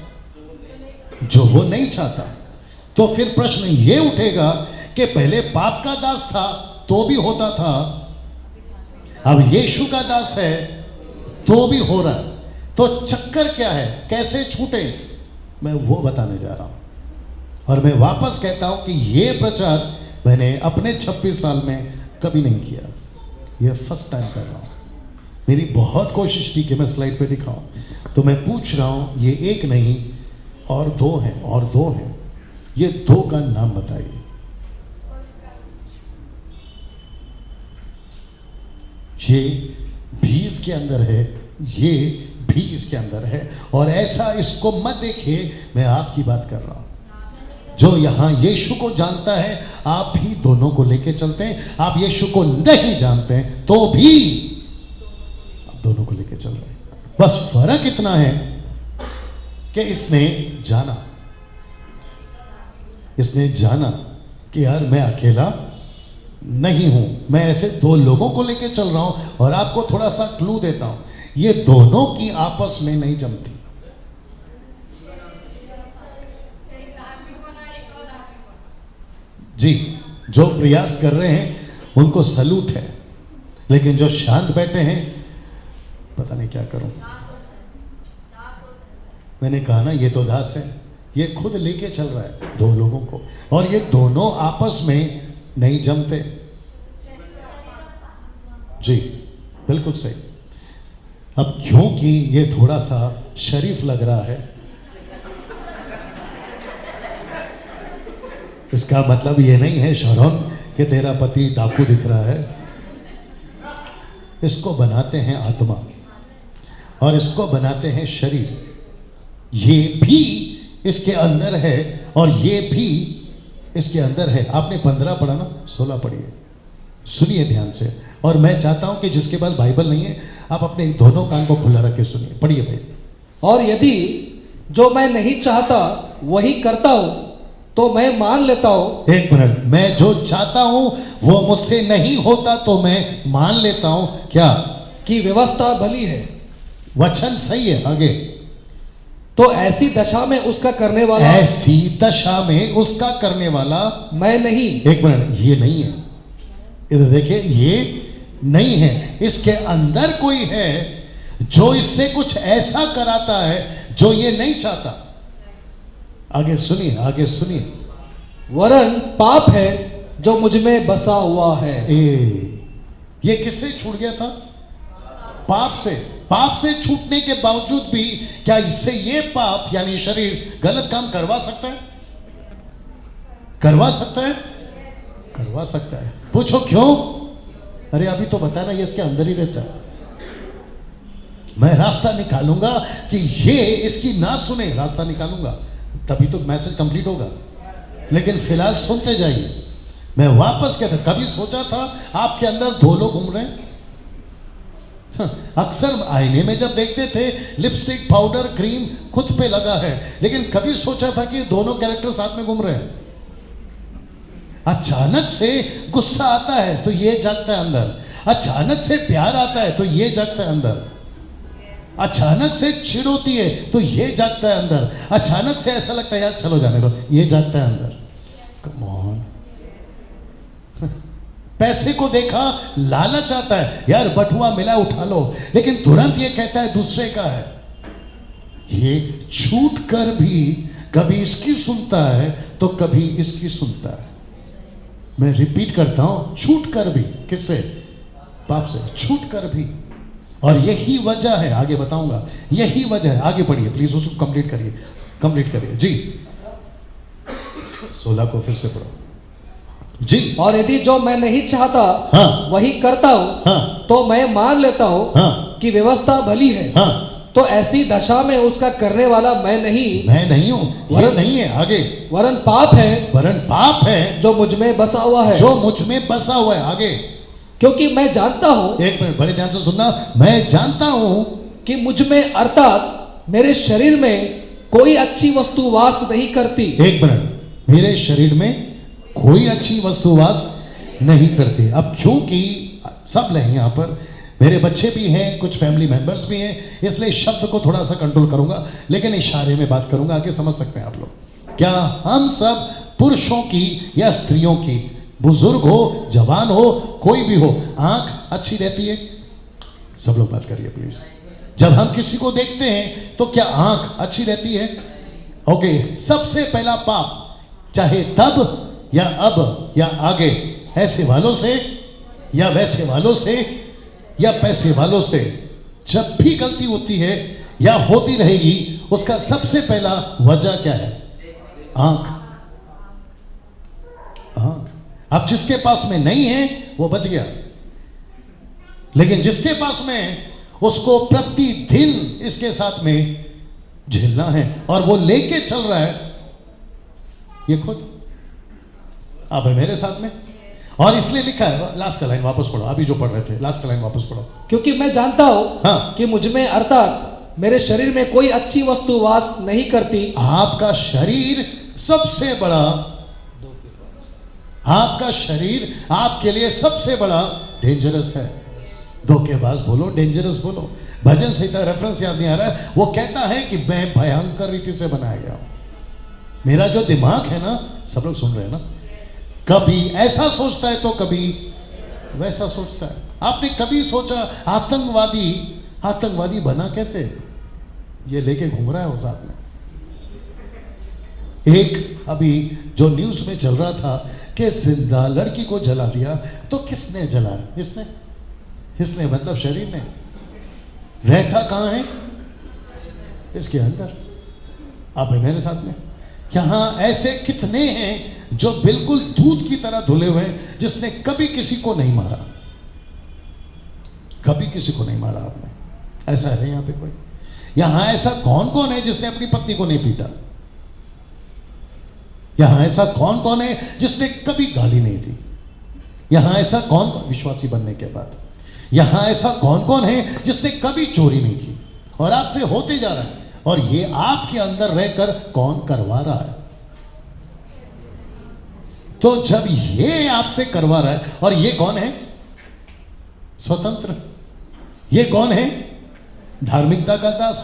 जो वो नहीं चाहता। तो फिर प्रश्न ये उठेगा कि पहले पाप का दास था तो भी होता था, अब यीशु का दास है तो भी हो रहा है। तो चक्कर क्या है, कैसे छूटे, मैं वो बताने जा रहा हूं। और मैं वापस कहता हूं कि ये प्रचार मैंने अपने 26 साल में कभी नहीं किया, ये फर्स्ट टाइम कर रहा हूं। मेरी बहुत कोशिश थी कि मैं स्लाइड पे दिखाऊं, तो मैं पूछ रहा हूं, ये एक नहीं और दो हैं, और दो हैं, ये दो का नाम बताइए। ये भी इसके अंदर है, ये भी इसके अंदर है, और ऐसा इसको मत देखिए, मैं आपकी बात कर रहा हूं। जो यहां यीशु को जानता है, आप भी दोनों को लेके चलते हैं। आप यीशु को नहीं जानते हैं तो भी आप दोनों को लेके चल रहे हैं। बस फर्क इतना है कि इसने जाना कि यार मैं अकेला नहीं हूं, मैं ऐसे दो लोगों को लेके चल रहा हूं। और आपको थोड़ा सा क्लू देता हूं, ये दोनों की आपस में नहीं जमती। जी, जो प्रयास कर रहे हैं उनको सलूट है, लेकिन जो शांत बैठे हैं पता नहीं क्या करूं। मैंने कहा ना, ये तो दास है, ये खुद लेके चल रहा है दो लोगों को, और ये दोनों आपस में नहीं जमते। जी बिल्कुल सही। अब क्योंकि ये थोड़ा सा शरीफ लग रहा है, इसका मतलब ये नहीं है शरौन कि तेरा पति डाकू दिख रहा है। इसको बनाते हैं आत्मा और इसको बनाते हैं शरीर। ये भी इसके अंदर है और ये भी इसके अंदर है। आपने 15 पढ़ा ना, 16 पढ़िए, सुनिए ध्यान से। और मैं चाहता हूं कि जिसके पास बाइबल नहीं है, आप अपने दोनों कान को खुला रख के सुनिए, पढ़िए भाई। और यदि जो मैं नहीं चाहता वही करता हूं तो मैं मान लेता हूं। एक मिनट, मैं जो चाहता हूं वो मुझसे नहीं होता तो मैं मान लेता हूं क्या? कि व्यवस्था भली है। वचन सही है। आगे, तो ऐसी दशा में उसका करने वाला, ऐसी दशा में उसका करने वाला मैं नहीं। एक मिनट, ये नहीं है, इधर देखिए, ये नहीं है। इसके अंदर कोई है जो इससे कुछ ऐसा कराता है जो ये नहीं चाहता। आगे सुनिए, आगे सुनिए। वरन पाप है जो मुझ में बसा हुआ है। ये किससे छूट गया था? पाप से छूटने के बावजूद भी क्या इससे ये पाप यानी शरीर गलत काम करवा सकता है? करवा सकता है? करवा सकता है। पूछो क्यों? अरे अभी तो बताना, ये इसके अंदर ही रहता है। मैं रास्ता निकालूंगा कि ये इसकी ना सुने, रास्ता निकालूंगा, तभी तो मैसेज कंप्लीट होगा। लेकिन फिलहाल सुनते जाइए। मैं वापस कहता, कभी सोचा था आपके अंदर दो लोग घूम रहे हैं? अक्सर आईने में जब देखते थे लिपस्टिक, पाउडर, क्रीम खुद पे लगा है, लेकिन कभी सोचा था कि दोनों कैरेक्टर साथ में घूम रहे हैं? अचानक से गुस्सा आता है तो ये जागता है अंदर, अचानक से प्यार आता है तो ये जागता है अंदर, अचानक से चिढ़ होती है तो ये जागता है अंदर, अचानक से ऐसा लगता है यार चलो जाने दो, ये जागता है अंदर। Come on. पैसे को देखा, लालच आता है, यार बटुआ मिला उठा लो, लेकिन तुरंत ये कहता है दूसरे का है। ये छूट कर भी कभी इसकी सुनता है तो कभी इसकी सुनता है। मैं रिपीट करता हूं, छूट कर भी। किससे? पाप से। छूट कर भी। और यही वजह है, आगे बताऊंगा, यही वजह है। आगे पढ़िए प्लीज, उसको कंप्लीट करिए, कंप्लीट करिए जी। 16 को फिर से पढ़ो जी। और यदि जो मैं नहीं चाहता हाँ, वही करता हूं, हाँ, तो मैं मान लेता हूं हाँ, कि व्यवस्था भली है। हाँ, तो ऐसी दशा में उसका करने वाला मैं नहीं हूं, ये नहीं है। आगे, वरन पाप है, वरन पाप है जो मुझ में बसा हुआ है, जो मुझ में बसा हुआ है। आगे, क्योंकि मैं जानता हूं, एक मिनट बड़े ध्यान से सुनना, मैं जानता हूं कि मुझ में अर्थात मेरे शरीर में कोई अच्छी वस्तु वास नहीं करती। एक मिनट, मेरे शरीर में कोई अच्छी वस्तु वास नहीं करती। अब क्योंकि सब हैं यहाँ पर, मेरे बच्चे भी हैं, कुछ फैमिली मेंबर्स भी हैं, इसलिए शब्द को थोड़ा सा कंट्रोल करूंगा, लेकिन इशारे में बात करूंगा, आगे समझ सकते हैं आप लोग। क्या हम सब पुरुषों की या स्त्रियों की, बुजुर्ग हो, जवान हो, कोई भी हो, आंख अच्छी रहती है? सब लोग बात करिए प्लीज। जब हम किसी को देखते हैं तो क्या आंख अच्छी रहती है? ओके, सबसे पहला पाप, चाहे तब या अब या आगे, ऐसे वालों से या वैसे वालों से या पैसे वालों से, जब भी गलती होती है या होती रहेगी, उसका सबसे पहला वजह क्या है? आंख। आंख। अब जिसके पास में नहीं है वो बच गया, लेकिन जिसके पास में है उसको प्रतिदिन इसके साथ में झेलना है, और वो लेके चल रहा है ये खुद। आप है मेरे साथ में, और इसलिए लिखा है, लास्ट का लाइन वापस पढ़ो, अभी जो पढ़ रहे थे लास्ट का लाइन वापस पढ़ो। क्योंकि मैं जानता हूं हाँ, कि मुझ में अर्थात मेरे शरीर में कोई अच्छी वस्तु वास नहीं करती। आपका शरीर सबसे बड़ा, आपका शरीर आपके लिए सबसे बड़ा डेंजरस है। धोखेबाज बोलो, डेंजरस बोलो, भजन संहिता रेफरेंस याद नहीं आ रहा है, वो कहता है कि मैं भयंकर रीति से बनाया गया हूं। मेरा जो दिमाग है ना, सब लोग सुन रहे हैं ना, कभी ऐसा सोचता है तो कभी वैसा सोचता है। आपने कभी सोचा आतंकवादी बना कैसे? ये लेके घूम रहा है वो साथ में। एक अभी जो न्यूज में चल रहा था कि जिंदा लड़की को जला दिया, तो किसने जलाया? इसने मतलब शरीर ने। रहता कहां है? इसके अंदर। आप है मेरे साथ में। यहां ऐसे कितने हैं जो बिल्कुल दूध की तरह धुले हुए हैं, जिसने कभी किसी को नहीं मारा, कभी किसी को नहीं मारा आपने? ऐसा है यहां पे कोई? यहां ऐसा कौन है जिसने अपनी पत्नी को नहीं पीटा? यहां ऐसा कौन है जिसने कभी गाली नहीं दी? यहां ऐसा कौन, विश्वासी बनने के बाद, यहां ऐसा कौन है जिसने कभी चोरी नहीं की? और आपसे होते जा रहा है, और ये आपके अंदर रहकर कौन करवा रहा है? तो जब ये आपसे करवा रहा है, और ये कौन है? स्वतंत्र। ये कौन है? धार्मिकता का दास।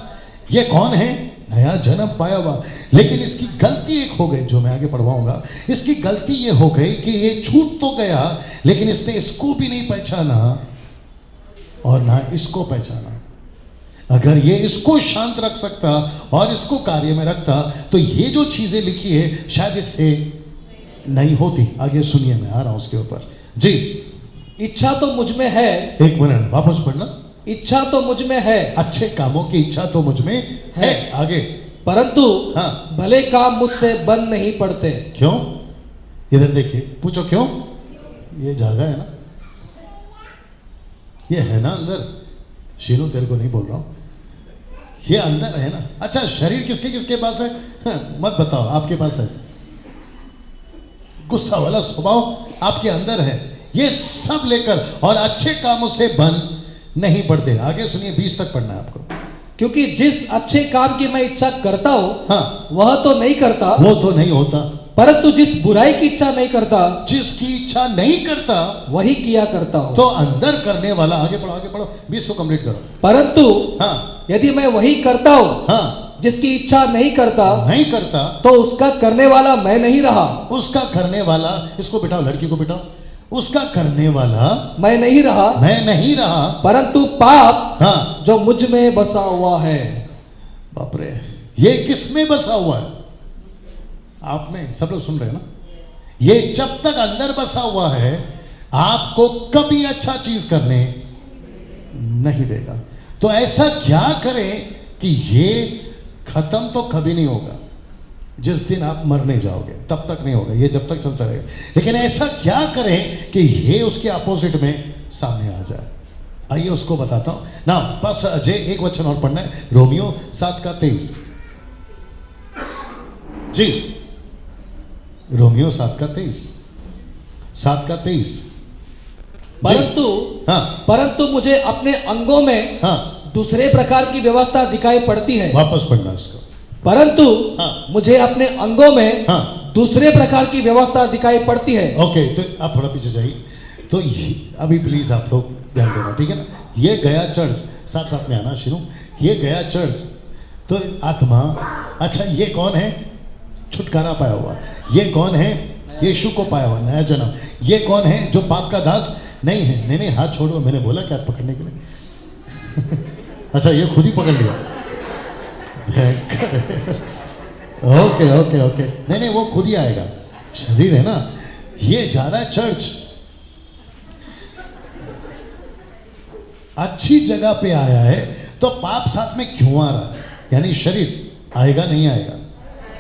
ये कौन है? नया जन्म पाया हुआ। लेकिन इसकी गलती एक हो गई, जो मैं आगे पढ़वाऊंगा। इसकी गलती ये हो गई कि ये छूट तो गया, लेकिन इसने इसको भी नहीं पहचाना और ना इसको पहचाना। अगर ये इसको शांत रख सकता और इसको कार्य में रखता, तो ये जो चीजें लिखी है शायद इससे नहीं होती। आगे सुनिए, मैं आ रहा हूं उसके ऊपर जी। इच्छा तो मुझ में है। एक मिनट वापस पढ़ना। इच्छा तो मुझ में है, अच्छे कामों की इच्छा तो मुझ में है। आगे, परंतु हाँ, भले काम मुझसे बन नहीं पड़ते। क्यों? इधर देखिए, पूछो क्यों? ये जागा है ना, ये है ना अंदर। शीनू तेरे को नहीं बोल रहा हूं, ये अंदर है ना। अच्छा, शरीर किसके किसके पास है? मत बताओ, आपके पास है। गुस्सा वाला स्वभाव आपके अंदर है। ये सब लेकर और अच्छे कामों से बन नहीं पड़ते। आगे सुनिए, 20 तक पढ़ना है आपको। क्योंकि जिस अच्छे काम की मैं इच्छा करता हूं, हाँ, वह तो नहीं करता, वो तो नहीं होता, परंतु जिस बुराई की इच्छा नहीं करता, जिसकी इच्छा नहीं करता, वही किया करता हूं। तो अंदर करने वाला। आगे पढ़ो, आगे पढ़ो, 20 को कंप्लीट करो। परंतु हाँ, यदि मैं वही करता हूं हाँ, जिसकी इच्छा नहीं करता, नहीं करता, तो उसका करने वाला मैं नहीं रहा। उसका करने वाला, इसको बिठाओ, लड़की को बिठाओ। उसका करने वाला मैं नहीं रहा, मैं नहीं रहा, परंतु पाप हाँ, जो मुझ में बसा हुआ है। बाप रे, ये किस में बसा हुआ है? आप में। सब लोग सुन रहे हैं ना? ये जब तक अंदर बसा हुआ है, आपको कभी अच्छा चीज करने नहीं देगा। तो ऐसा क्या करें कि ये खत्म तो कभी नहीं होगा। जिस दिन आप मरने जाओगे तब तक नहीं होगा, ये जब तक चलता रहेगा। लेकिन ऐसा क्या करें कि ये उसके अपोजिट में सामने आ जाए। आइए उसको बताता हूं ना। बस अजय, एक वचन और पढ़ना है, रोमियो 7:23। जी, रोमियो 7:23, 7:23। परंतु हाँ, परंतु मुझे अपने अंगों में हाँ, दूसरे प्रकार की व्यवस्था दिखाई पड़ती है। वापस पढ़ना इसको। परंतु हाँ, मुझे अपने अंगों में हाँ, दूसरे प्रकार की व्यवस्था दिखाई पड़ती है। ओके, तो आप थोड़ा पीछे जाइए। तो अभी प्लीज आप लोग ध्यान देना, ठीक है ना? ये गया चर्च, साथ साथ में आना शुरू। ये गया चर्च, तो आत्मा। अच्छा, ये कौन है? छुटकारा पाया हुआ। ये कौन है? यीशु को पाया हुआ, नया जन्म। ये कौन है? जो पाप का दास नहीं है। नहीं नहीं, हाथ छोड़ो, मैंने बोला क्या पकड़ने के लिए? अच्छा, ये खुद ही पकड़ लिया। ओके ओके ओके, नहीं नहीं, वो खुद ही आएगा। शरीर है ना, ये जा रहा है चर्च। अच्छी जगह पे आया है, तो पाप साथ में क्यों आ रहा है? यानी शरीर आएगा नहीं आएगा?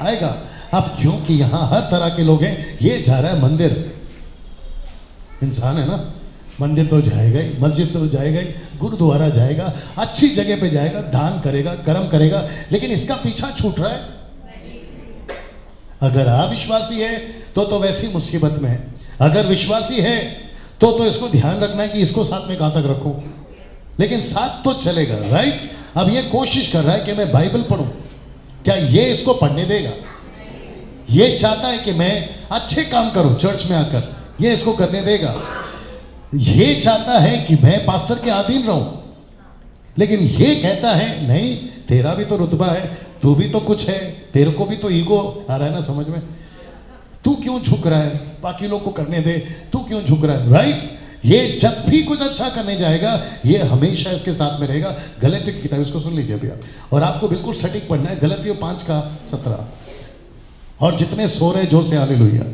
आएगा। अब क्योंकि यहां हर तरह के लोग हैं। ये जा रहा है मंदिर, इंसान है ना, मंदिर तो जाएगा ही, मस्जिद तो जाएगा ही, गुरुद्वारा जाएगा, अच्छी जगह पे जाएगा, दान करेगा, कर्म करेगा, लेकिन इसका पीछा छूट रहा है। अगर अविश्वासी है तो वैसी मुसीबत में है। अगर विश्वासी है तो इसको ध्यान रखना है कि इसको साथ में कहां तक रखूं, लेकिन साथ तो चलेगा, राइट? अब ये कोशिश कर रहा है कि मैं बाइबल पढ़ूं, क्या ये इसको पढ़ने देगा? ये चाहता है कि मैं अच्छे काम करूं चर्च में आकर, ये इसको करने देगा? ये चाहता है कि मैं पास्टर के अधीन रहूं, लेकिन ये कहता है नहीं, तेरा भी तो रुतबा है, तू भी तो कुछ है, तेरे को भी तो ईगो आ रहा है ना समझ में, तू क्यों झुक रहा है? बाकी लोग को करने दे, तू क्यों झुक रहा है? राइट? ये जब भी कुछ अच्छा करने जाएगा, ये हमेशा इसके साथ में रहेगा। गलतियों की किताब, इसको सुन लीजिए अभी आप, और आपको बिल्कुल सटीक पढ़ना है। गलतियों 5:17। और जितने सो रहे जो से हालेलुया,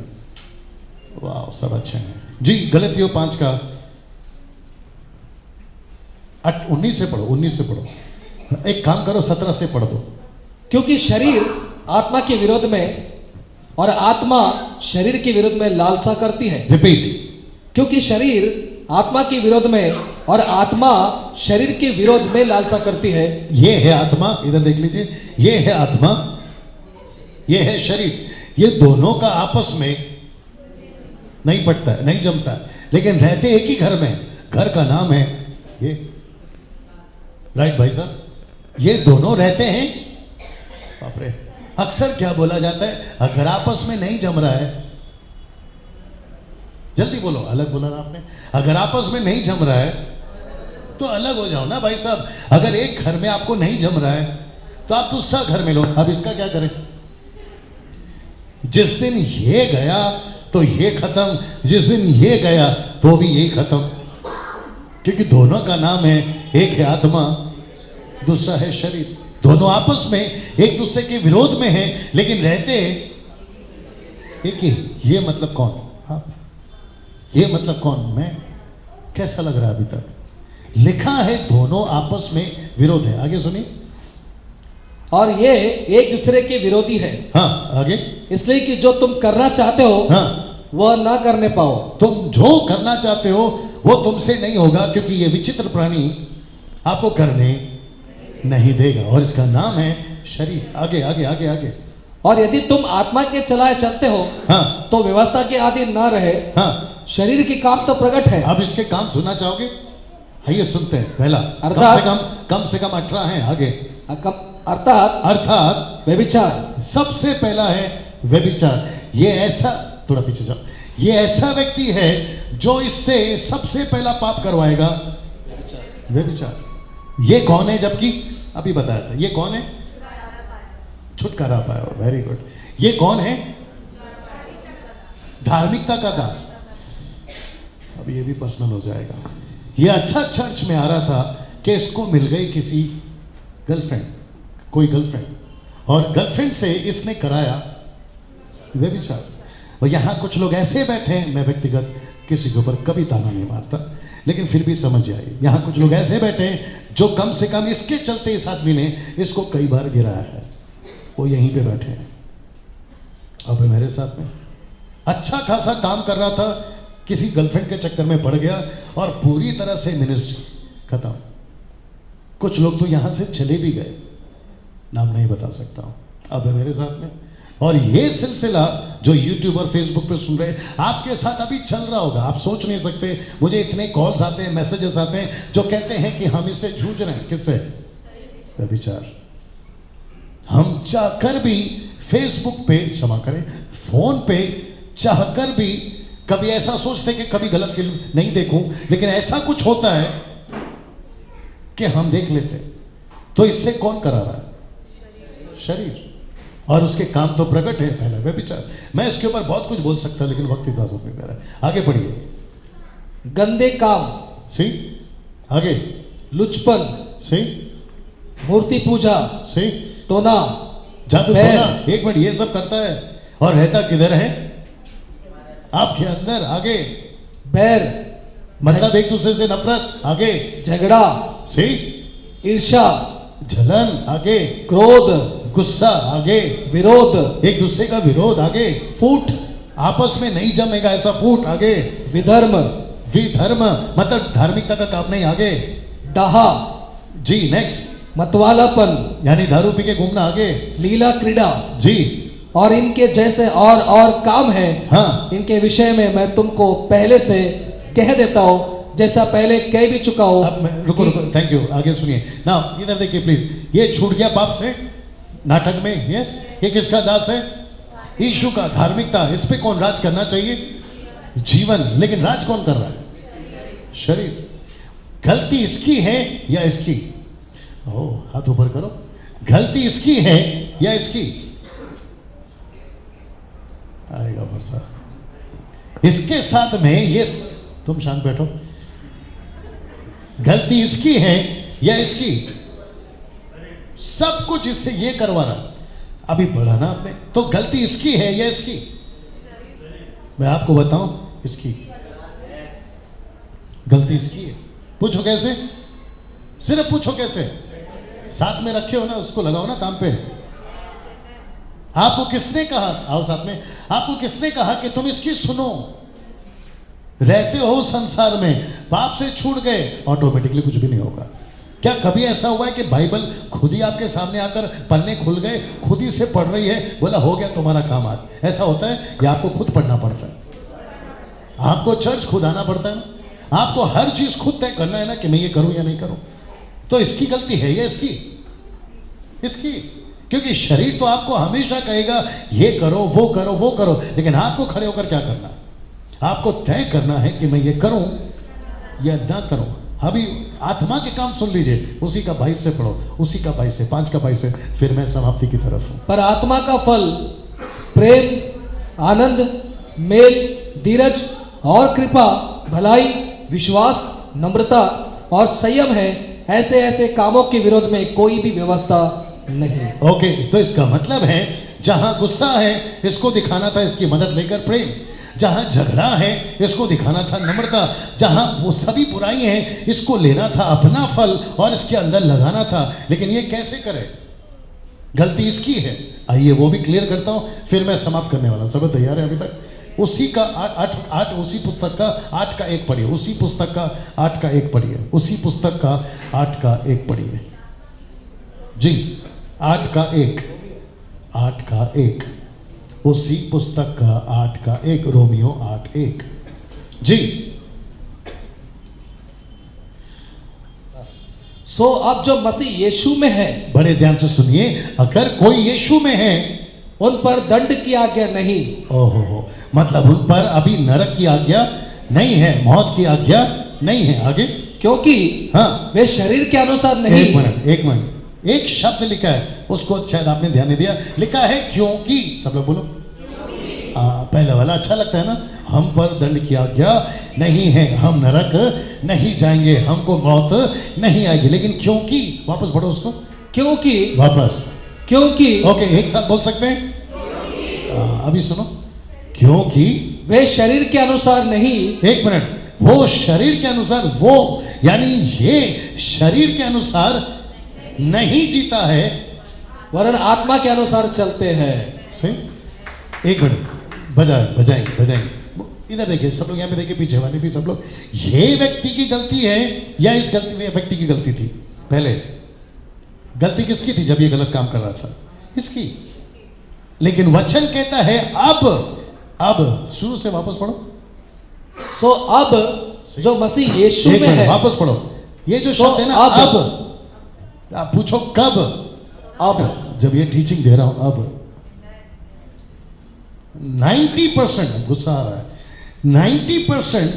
वाह, सब अच्छे हैं जी। गलतियों 5:19 से पढ़ो, 19 से पढ़ो। एक काम करो, 17 से पढ़ दो। क्योंकि शरीर आत्मा के विरोध में और आत्मा शरीर के विरोध में लालसा करती है। रिपीट। क्योंकि शरीर आत्मा के विरोध में और आत्मा शरीर के विरोध में लालसा करती है। ये है आत्मा, इधर देख लीजिए, ये है आत्मा, ये है शरीर। ये दोनों का आपस में नहीं पटता है, नहीं जमता है, लेकिन रहते एक ही घर में। घर का नाम है ये, राइट भाई साहब? ये दोनों रहते हैं। बाप रे, अक्सर क्या बोला जाता है, अगर आपस में नहीं जम रहा है, जल्दी बोलो, अलग बोला ना आपने, अगर आपस में नहीं जम रहा है तो अलग हो जाओ ना भाई साहब। अगर एक घर में आपको नहीं जम रहा है तो आप दूसरा घर में लो। अब इसका क्या करें? जिस दिन ये गया तो ये खत्म, जिस दिन ये गया तो भी ये खत्म, क्योंकि दोनों का नाम है, एक है आत्मा, दूसरा है शरीर। दोनों आपस में एक दूसरे के विरोध में हैं, लेकिन रहते एक ही। ये मतलब कौन? आप। ये मतलब कौन? मैं। कैसा लग रहा है अभी तक? लिखा है दोनों आपस में विरोध है। आगे सुनिए। और ये एक दूसरे के विरोधी है, हाँ आगे। इसलिए कि जो तुम करना चाहते हो हाँ, वह ना करने पाओ। तुम जो करना चाहते हो वो तुमसे नहीं होगा, क्योंकि ये विचित्र प्राणी आपको करने नहीं देगा, और इसका नाम है शरीर। आगे आगे आगे आगे। और यदि तुम आत्मा के चलाए चलते हो हाँ तो व्यवस्था के अधीन ना रहे। हाँ, शरीर की काम तो प्रकट है। अब इसके काम सुनना चाहोगे? आइए सुनते हैं। पहला, कम से कम 18 है। आगे। अर्थात व्यभिचार। सबसे पहला है व्यभिचार। ये ऐसा, थोड़ा पीछे जाओ, ये ऐसा व्यक्ति है जो इससे सबसे पहला पाप करवाएगा, व्यभिचार। ये कौन है? जबकि अभी बताया था, ये कौन है? छुटकारा पाया। Very good. ये कौन है? धार्मिकता का दास। अब ये भी पर्सनल हो जाएगा। ये अच्छा चर्च में आ रहा था कि इसको मिल गई किसी गर्लफ्रेंड, कोई गर्लफ्रेंड, और गर्लफ्रेंड से इसने कराया व्यभिचार। और यहाँ कुछ लोग ऐसे बैठे हैं, मैं व्यक्तिगत किसी के ऊपर कभी ताना नहीं मारता, लेकिन फिर भी समझ आइए, यहाँ कुछ लोग ऐसे बैठे हैं जो कम से कम इसके चलते इस आदमी ने इसको कई बार गिराया है। वो यहीं पे बैठे हैं। अब मेरे साथ में अच्छा खासा काम कर रहा था, किसी गर्लफ्रेंड के चक्कर में पड़ गया और पूरी तरह से मिनिस्ट्री खत्म। कुछ लोग तो यहाँ से चले भी गए, नाम नहीं बता सकता हूँ। अब मेरे साथ में, और ये सिलसिला जो YouTube और Facebook पे सुन रहे हैं, आपके साथ अभी चल रहा होगा। आप सोच नहीं सकते, मुझे इतने कॉल्स आते हैं, मैसेजेस आते हैं जो कहते हैं कि हम इससे जूझ रहे हैं। किससे? व्यभिचार। हम चाहकर भी फेसबुक पे, क्षमा करें, फोन पे चाहकर भी कभी ऐसा सोचते कि कभी गलत फिल्म नहीं देखूं, लेकिन ऐसा कुछ होता है कि हम देख लेते। तो इससे कौन करा रहा है? शरीर। और उसके काम तो प्रकट है। पहला व्यभिचार। मैं इसके ऊपर बहुत कुछ बोल सकता, लेकिन वक्त इजाजत नहीं दे रहा है। आगे पढ़िए। गंदे काम। सी। आगे। लुचपन। सी। मूर्ति पूजा। सी। टोना, जादू टोना। एक मिनट, ये सब करता है और रहता किधर है? आपके अंदर। आगे। बैर, मतलब एक दूसरे से नफरत। आगे। झगड़ा। सी। ईर्ष्या, जलन। आगे। क्रोध, गुस्सा। आगे। विरोध, एक दूसरे का विरोध। आगे। फूट, आपस में नहीं जमेगा ऐसा फूट। आगे। विधर्म, विधर्म मतलब धार्मिकता का काम नहीं। आगे। डाहा, जी। नेक्स्ट। मतवालापन, यानी दारू पी के घूमना। आगे। लीला क्रीड़ा। जी। और इनके जैसे और काम है। हाँ। इनके विषय में मैं तुमको पहले से कह देता हूं, जैसा पहले कह भी चुका हूं। अब रुको, थैंक यू। आगे सुनिए ना, इधर देखिए प्लीज। ये छूट गया पाप से नाटक में। यस। ये किसका दास है? यीशु का। धार्मिकता, इस पे कौन राज करना चाहिए? जीवन। लेकिन राज कौन कर रहा है? शरीर। गलती इसकी है या इसकी? ओ, हाथ ऊपर करो। गलती इसकी है या इसकी? आएगा भरोसा। इसके साथ में ये, तुम शांत बैठो। गलती इसकी है या इसकी? सब कुछ इससे ये करवा रहा। अभी पढ़ा ना आपने, तो गलती इसकी है या इसकी? मैं आपको बताऊं, इसकी। गलती इसकी है। पूछो कैसे? सिर्फ पूछो कैसे? साथ में रखे हो ना, उसको लगाओ ना काम पे। आपको किसने कहा? आओ साथ में। आपको किसने कहा कि तुम इसकी सुनो? रहते हो संसार में, पाप से छूट गए, ऑटोमेटिकली कुछ भी नहीं होगा। क्या कभी ऐसा हुआ है कि बाइबल खुद ही आपके सामने आकर पन्ने खुल गए, खुद ही से पढ़ रही है, बोला हो गया तुम्हारा काम आज? ऐसा होता है? या आपको खुद पढ़ना पड़ता है? आपको चर्च खुद आना पड़ता है ना, आपको हर चीज खुद तय करना है ना कि मैं ये करूं या नहीं करूं। तो इसकी गलती है या इसकी? इसकी। क्योंकि शरीर तो आपको हमेशा कहेगा ये करो, वो करो, वो करो, लेकिन आपको खड़े होकर क्या करना है? आपको तय करना है कि मैं ये करूं या ना करूं। अभी आत्मा के काम सुन लीजिए, उसी का 22 से पढ़ो, उसी का 22 से 5 का 22 से, फिर मैं समाप्ति की तरफ हूं। पर आत्मा का फल प्रेम, आनंद, मेल, धीरज और कृपा, भलाई, विश्वास, नम्रता और संयम है। ऐसे ऐसे कामों के विरोध में कोई भी व्यवस्था नहीं। ओके, तो इसका मतलब है जहां गुस्सा है इसको दिखाना था, इसकी मदद लेकर प्रेम। जहां झगड़ा है इसको दिखाना था नम्रता, जहां वो सभी बुराई हैं इसको लेना था अपना फल और इसके अंदर लगाना था। लेकिन ये कैसे करे? गलती इसकी है। आइए वो भी क्लियर करता हूं, फिर मैं समाप्त करने वाला हूं। सब तैयार है अभी तक? उसी का आठ उसी पुस्तक का 8 का 1 पढ़िए, उसी पुस्तक का 8 का 1 पढ़िए, उसी पुस्तक का 8 का 1 पढ़िए जी। 8 का 1, 8 का 1, उसी पुस्तक का 8 का 1, रोमियो 8:1 जी। सो अब जो मसीह यीशु में है, बड़े ध्यान से सुनिए, अगर कोई यीशु में है उन पर दंड की आज्ञा नहीं। ओहो, मतलब उन पर अभी नरक की आज्ञा नहीं है, मौत की आज्ञा नहीं है। आगे, क्योंकि हाँ, वे शरीर के अनुसार नहीं। एक मिनट, एक शब्द लिखा है, उसको शायद आपने ध्यान नहीं दिया। लिखा है क्योंकि, सब लोग बोलो। पहले वाला अच्छा लगता है ना, हम पर दंड की आज्ञा नहीं है, हम नरक नहीं जाएंगे, हमको मौत नहीं आएगी। लेकिन क्योंकि, वापस पढ़ो उसको, क्योंकि, वापस, क्योंकि, ओके, एक साथ बोल सकते हैं? अभी सुनो, क्योंकि वे शरीर के अनुसार नहीं। एक मिनट, वो शरीर के अनुसार, वो यानी ये शरीर के अनुसार नहीं जीता है, वरन आत्मा के अनुसार चलते हैं। सही। एक मिनट, बजाएंगे। इधर देखिए सब लोग, यहाँ पे देखिए, पीछे वाले भी सब लोग। ये व्यक्ति की गलती है या इस व्यक्ति की गलती थी? पहले गलती किसकी थी जब ये गलत काम कर रहा था? इसकी। लेकिन वचन कहता है अब शुरू से वापस पढ़ो। सो अब जो मसीह यीशु में है, वापस पढ़ो। ये जो शब्द है ना, अब आप पूछो कब? अब, जब ये टीचिंग दे रहा हूं, अब 90% गुस्सा आ रहा है, 90%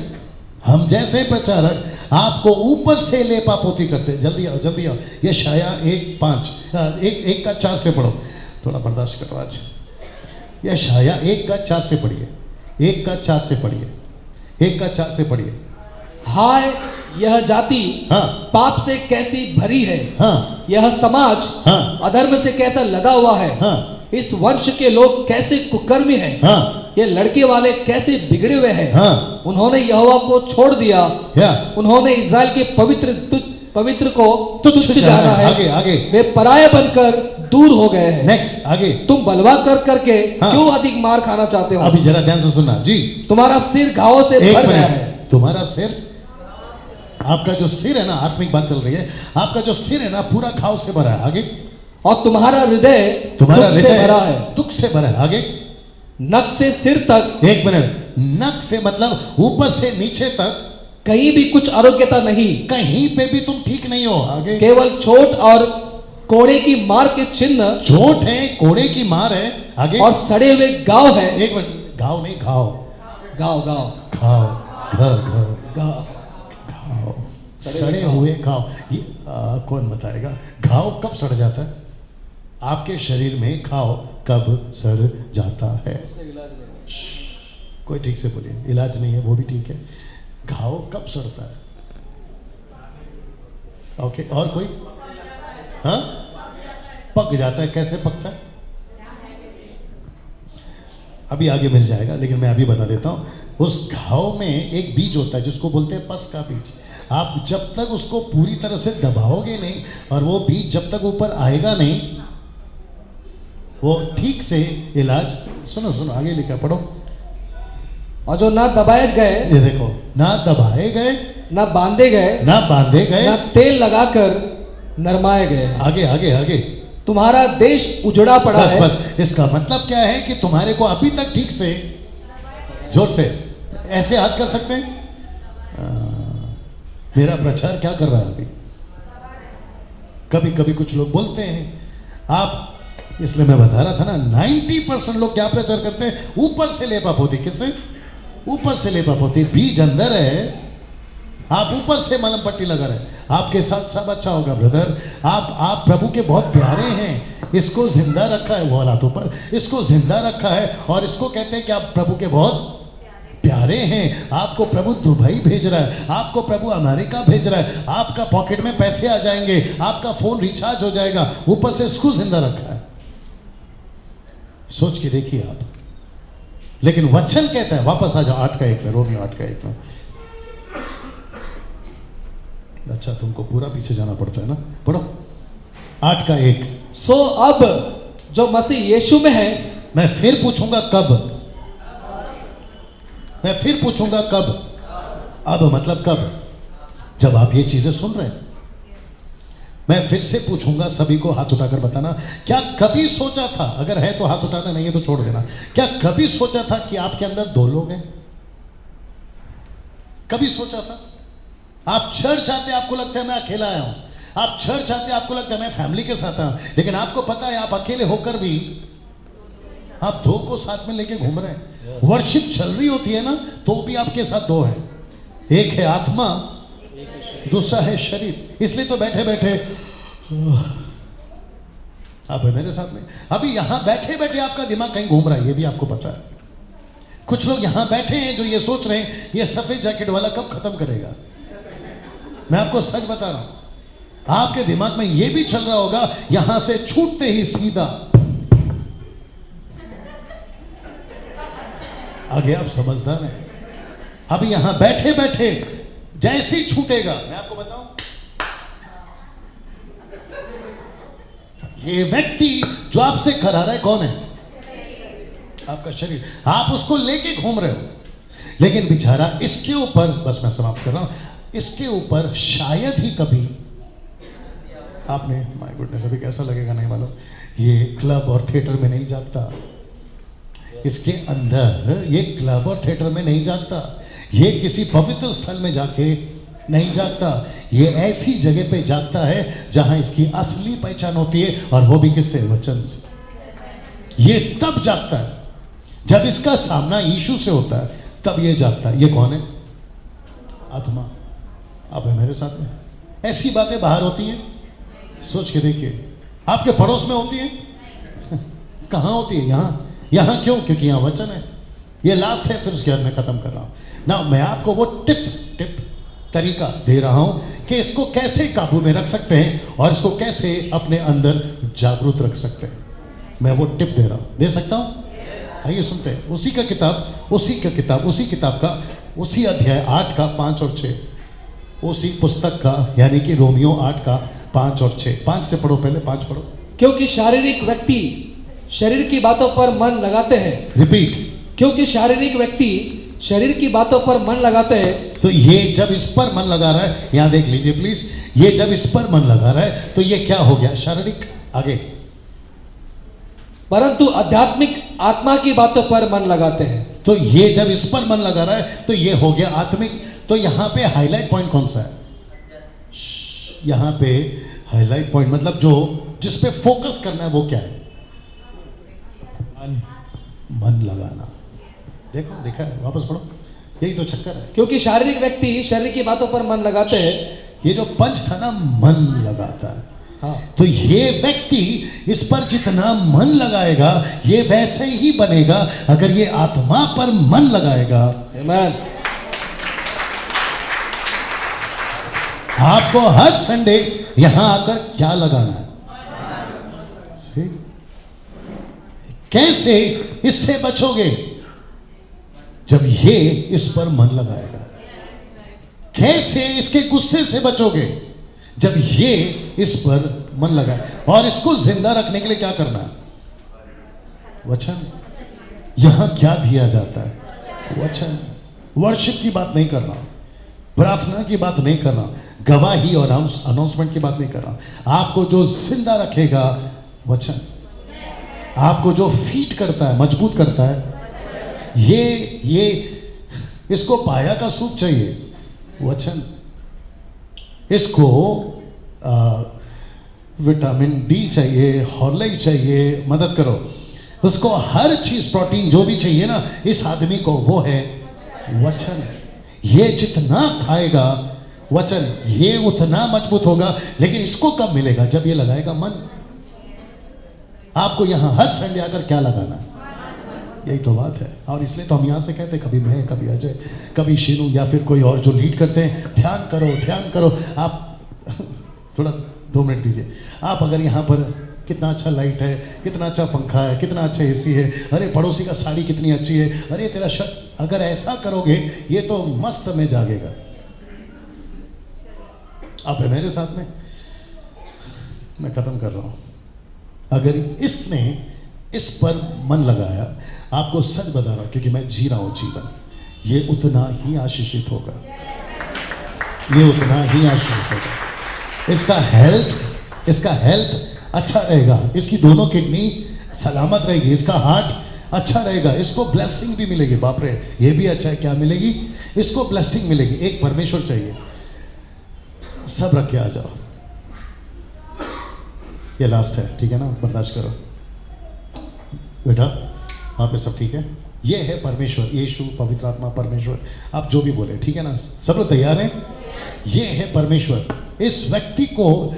हम जैसे प्रचारक आपको ऊपर से लेपापोती करते हैं। जल्दी आओ। ये शाया 1 का 4 से पढ़ो, थोड़ा बर्दाश्त करो आज। ये शाया 1 का 4 से पढ़िए, 1 का 4 से पढ़िए, 1 का 4 से पढ़िए। हाय यह जाति हाँ, पाप से कैसी भरी है, हाँ, यह समाज हाँ, अधर्म से कैसा लदा हुआ है, हाँ, इस वंश के लोग कैसे कुकर्मी हैं, हाँ, ये लड़के वाले कैसे बिगड़े हुए हैं। हाँ, उन्होंने यहोवा को छोड़ दिया, उन्होंने इस्राएल के पवित्र को तुच्छ जाना है। आगे वे पराये बनकर दूर हो गए हैं। नेक्स्ट, आगे। तुम बलवा करके क्यों अधिक मार खाना चाहते हो? अभी जरा ध्यान से सुनना जी। तुम्हारा सिर घावों से भर गया है। तुम्हारा सिर, आपका जो सिर है ना, आत्मिक बात चल रही है, आपका जो सिर है ना पूरा घाव से भरा है। आगे। और तुम्हारा हृदय दुख से भरा है। दुख से भरा है। आगे। नक से सिर तक। एक मिनट, नक से मतलब ऊपर से नीचे तक कहीं भी कुछ आरोग्यता नहीं, कहीं पे भी तुम ठीक नहीं हो। आगे। केवल चोट और कोड़े की मार के चिन्ह। चोट है, कोड़े की मार है। आगे। और सड़े हुए गांव है। एक मिनट, गांव नहीं, घाव, सड़े हुए घाव। कौन बताएगा घाव कब सड़ जाता है? आपके शरीर में घाव कब सड़ जाता है? कोई ठीक से बोलिए। इलाज नहीं है, वो भी ठीक है। घाव कब सड़ता है? ओके, और कोई? हाँ, पक जाता है। कैसे पकता है? अभी आगे मिल जाएगा, लेकिन मैं अभी बता देता हूं। उस घाव में एक बीज होता है जिसको बोलते हैं पस का बीज। आप जब तक उसको पूरी तरह से दबाओगे नहीं और वो बीज जब तक ऊपर आएगा नहीं, वो ठीक से इलाज। सुनो आगे लिखा, पढ़ो। और जो ना दबाए गए, ये देखो, ना दबाए गए, ना बांधे गए, ना तेल लगाकर नरमाए गए। आगे। तुम्हारा देश उजड़ा पड़ा है। बस इसका मतलब क्या है कि तुम्हारे को अभी तक ठीक से, जोर से ऐसे हाथ कर सकते हैं। मेरा प्रचार क्या कर रहा है अभी? कभी कुछ लोग बोलते हैं आप, इसलिए मैं बता रहा था ना, 90% लोग क्या प्रचार करते हैं? ऊपर से लेपापोती। किससे? ऊपर से लेपापोती। बीज अंदर है, आप ऊपर से मलम पट्टी लगा रहे हैं। आपके साथ सब अच्छा होगा ब्रदर। आप प्रभु के बहुत प्यारे हैं। इसको जिंदा रखा है, वो हालातों पर इसको जिंदा रखा है, और इसको कहते हैं कि आप प्रभु के बहुत प्यारे हैं। आपको प्रभु दुबई भेज रहा है, आपको प्रभु अमेरिका भेज रहा है, आपका पॉकेट में पैसे आ जाएंगे, आपका फोन रिचार्ज हो जाएगा। ऊपर से इसको जिंदा रखा है। सोच के देखिए आप, लेकिन वचन कहता है, वापस आ जाओ 8:1 में, रोमियो 8:1 में। अच्छा, तुमको पूरा पीछे जाना पड़ता है ना, पढ़ो 8:1। सो अब जो मसीह यीशु में है, मैं फिर पूछूंगा कब, मैं फिर पूछूंगा कब। अब मतलब कब? जब आप ये चीजें सुन रहे हैं। मैं फिर से पूछूंगा, सभी को हाथ उठाकर बताना, क्या कभी सोचा था, अगर है तो हाथ उठाना, नहीं है तो छोड़ देना, क्या कभी सोचा था कि आपके अंदर 2 लोग हैं? कभी सोचा था? आप चर्च आते आपको लगता है मैं अकेला आया हूं, आप चर्च आते आपको लगता है मैं फैमिली के साथ आया हूं, लेकिन आपको पता है आप अकेले होकर भी आप 2 को साथ में लेके घूम रहे हैं। वर्शिप चल रही होती है ना, तो भी आपके साथ 2 हैं, एक है आत्मा, दूसरा है शरीर। इसलिए तो बैठे बैठे आप है मेरे साथ में। अभी यहां बैठे बैठे आपका दिमाग कहीं घूम रहा है, ये भी आपको पता है। कुछ लोग यहां बैठे हैं जो ये सोच रहे हैं ये सफेद जैकेट वाला कब खत्म करेगा। मैं आपको सच बता रहा हूं, आपके दिमाग में ये भी चल रहा होगा यहां से छूटते ही सीधा आगे। आप समझदार हैं। अभी यहां बैठे बैठे जैसे ही छूटेगा, मैं आपको बताऊं, ये व्यक्ति जो आपसे करा रहा है कौन है? आपका शरीर। आप उसको लेके घूम रहे हो, लेकिन बेचारा इसके ऊपर, बस मैं समाप्त कर रहा हूं, इसके ऊपर शायद ही कभी आपने, माय गुडनेस, अभी कैसा लगेगा नहीं मालूम, ये क्लब और थिएटर में नहीं जागता, इसके अंदर ये क्लब और थिएटर में नहीं जागता, ये किसी पवित्र स्थल में जाके नहीं जागता, ये ऐसी जगह पे जागता है जहां इसकी असली पहचान होती है, और वो भी किससे? वचन से। ये तब जागता है जब इसका सामना यीशु से होता है, तब ये जागता है। ये कौन है? आत्मा। आप है मेरे साथ में। ऐसी बातें बाहर होती हैं, सोच के देखिए, आपके पड़ोस में होती है, कहां होती है? यहां। यहां क्यों? क्योंकि यहां वचन है। ये लास्ट है, फिर उसके बाद मैं खत्म कर रहा हूं ना। मैं आपको वो टिप तरीका दे रहा हूं कि इसको कैसे काबू में रख सकते हैं और इसको कैसे अपने अंदर जागरूक रख सकते हैं। मैं वो टिप दे रहा हूं, दे सकता हूं? आइए सुनते हैं। उसी किताब का उसी अध्याय 8 का 5 और 6, उसी पुस्तक का, यानी कि रोमियो 8 का 5 और 6। 5 से पढ़ो, पहले 5 पढ़ो। क्योंकि शारीरिक व्यक्ति शरीर की बातों पर मन लगाते हैं। रिपीट। क्योंकि शारीरिक व्यक्ति शरीर की बातों पर मन लगाते हैं। तो ये जब इस पर मन लगा रहा है, यहां देख लीजिए प्लीज, ये जब इस पर मन लगा रहा है तो ये क्या हो गया? शारीरिक। आगे। परंतु आध्यात्मिक आत्मा की बातों पर मन लगाते हैं। तो ये जब इस पर मन लगा रहा है तो ये हो गया आत्मिक। तो यहां पे हाईलाइट पॉइंट कौन सा है? यहां पे हाईलाइट पॉइंट मतलब जो जिस पे फोकस करना है वो क्या है? मन लगाना। देखो, देखा है? वापस पढ़ो, यही तो चक्कर है। क्योंकि शारीरिक व्यक्ति शरीर की बातों पर मन लगाते हैं। ये जो पंच था ना, मन लगाता है। हाँ। तो ये व्यक्ति इस पर जितना मन लगाएगा ये वैसे ही बनेगा अगर ये आत्मा पर मन लगाएगा। आमीन। आपको हर संडे यहां आकर क्या लगाना है? कैसे इससे बचोगे? जब ये इस पर मन लगाएगा। कैसे इसके गुस्से से बचोगे? जब ये इस पर मन लगाए। और इसको जिंदा रखने के लिए क्या करना है? वचन। यहां क्या दिया जाता है? वचन। वर्शिप की बात नहीं कर रहा, प्रार्थना की बात नहीं कर रहा, गवाही और अनाउंसमेंट की बात नहीं कर रहा। आपको जो जिंदा रखेगा वचन, आपको जो फीड करता है, मजबूत करता है, ये इसको पाया का सूप चाहिए, वचन। इसको विटामिन डी चाहिए, हॉर्लिक्स चाहिए, मदद करो उसको। हर चीज, प्रोटीन जो भी चाहिए ना इस आदमी को, वो है वचन। ये जितना खाएगा वचन, ये उतना मजबूत होगा। लेकिन इसको कब मिलेगा? जब ये लगाएगा मन। आपको यहां हर संडे आकर क्या लगाना है? यही तो बात है। और इसलिए तो हम यहां से कहते हैं, कभी मैं, कभी अजय, कभी शीनू या फिर कोई और जो लीड करते हैं, ध्यान करो, ध्यान करो। आप थोड़ा 2 मिनट दीजिए। आप अगर यहां पर कितना अच्छा लाइट है, कितना अच्छा पंखा है, कितना अच्छा एसी है, अरे पड़ोसी का साड़ी कितनी अच्छी है, अरे तेरा शर्ट। अगर ऐसा करोगे ये तो मस्त में जागेगा। आप है मेरे साथ में? मैं खत्म कर रहा हूं। अगर इसने इस पर मन लगाया, आपको सच बता रहा हूं क्योंकि मैं जी रहा हूं जीवन, ये उतना ही आशीषित होगा, ये उतना ही आशीषित होगा। इसका हेल्थ अच्छा रहेगा, इसकी दोनों किडनी सलामत रहेगी, इसका हार्ट अच्छा रहेगा, इसको ब्लेसिंग भी मिलेगी। बाप रे, ये भी अच्छा है। क्या मिलेगी? इसको ब्लेसिंग मिलेगी। एक परमेश्वर चाहिए। सब रख के आ जाओ, ये लास्ट है, ठीक है ना? बर्दाश्त करो बेटा, वहाँ पे सब ठीक है। ये है परमेश्वर, यीशु, पवित्र आत्मा, परमेश्वर, आप जो भी बोले, ठीक है ना? सब लोग तैयार हैं? ये है परमेश्वर। इस व्यक्ति को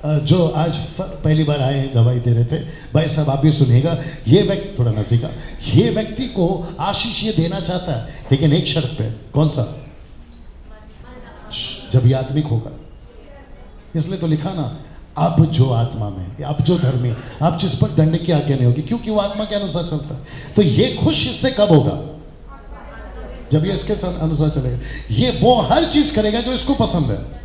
जो आज पहली बार आए गवाही दे रहे थे, भाई साहब आप भी सुनिएगा, ये व्यक्ति थोड़ा नजीक, ये व्यक्ति को आशीष ये देना चाहता है, लेकिन एक शर्त पे। कौन सा? जब ये आत्मिक होगा। इसलिए तो लिखा ना, अब जो आत्मा में, अब जो धर्मी, अब जिस पर दंड की आज्ञा नहीं होगी, क्योंकि वो आत्मा के अनुसार चलता है। तो ये खुश इससे कब होगा? जब ये इसके अनुसार चलेगा। ये वो हर चीज करेगा जो इसको पसंद है।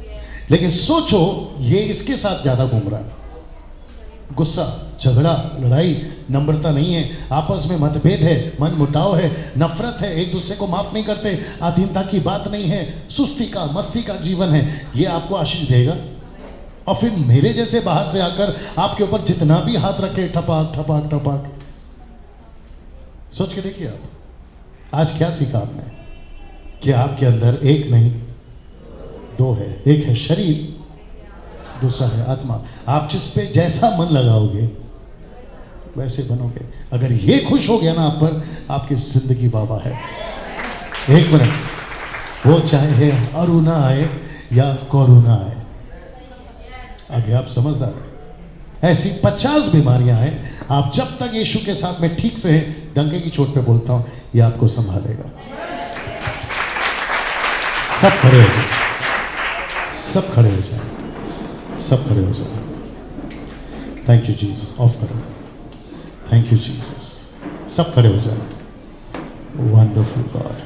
लेकिन सोचो, ये इसके साथ ज्यादा घूम रहा है। गुस्सा, झगड़ा, लड़ाई, नम्रता नहीं है, आपस में मतभेद है, मन मुटाव है, नफरत है, एक दूसरे को माफ नहीं करते, अधीनता की बात नहीं है, सुस्ती का, मस्ती का जीवन है। ये आपको आशीष देगा? और फिर मेरे जैसे बाहर से आकर आपके ऊपर जितना भी हाथ रखे, ठपाक ठपाक ठपाक। सोच के देखिए आप, आज क्या सीखा आपने? कि आपके अंदर एक नहीं दो है। एक है शरीर, दूसरा है आत्मा। आप जिस पे जैसा मन लगाओगे वैसे बनोगे। अगर ये खुश हो गया ना आप पर, आपकी जिंदगी बाबा है। एक मिनट, वो चाहे अरुणा आए या कोरोना आए, आगे आप समझदार हैं। ऐसी 50 बीमारियां हैं, आप जब तक यीशु के साथ में ठीक से हैं, डंके की चोट पे बोलता हूं, ये आपको संभालेगा। सब खड़े हो जाए, सब खड़े हो जाए, सब खड़े हो जाए। Thank you Jesus. ऑफ करो। Thank you Jesus. सब खड़े हो जाए। Wonderful God.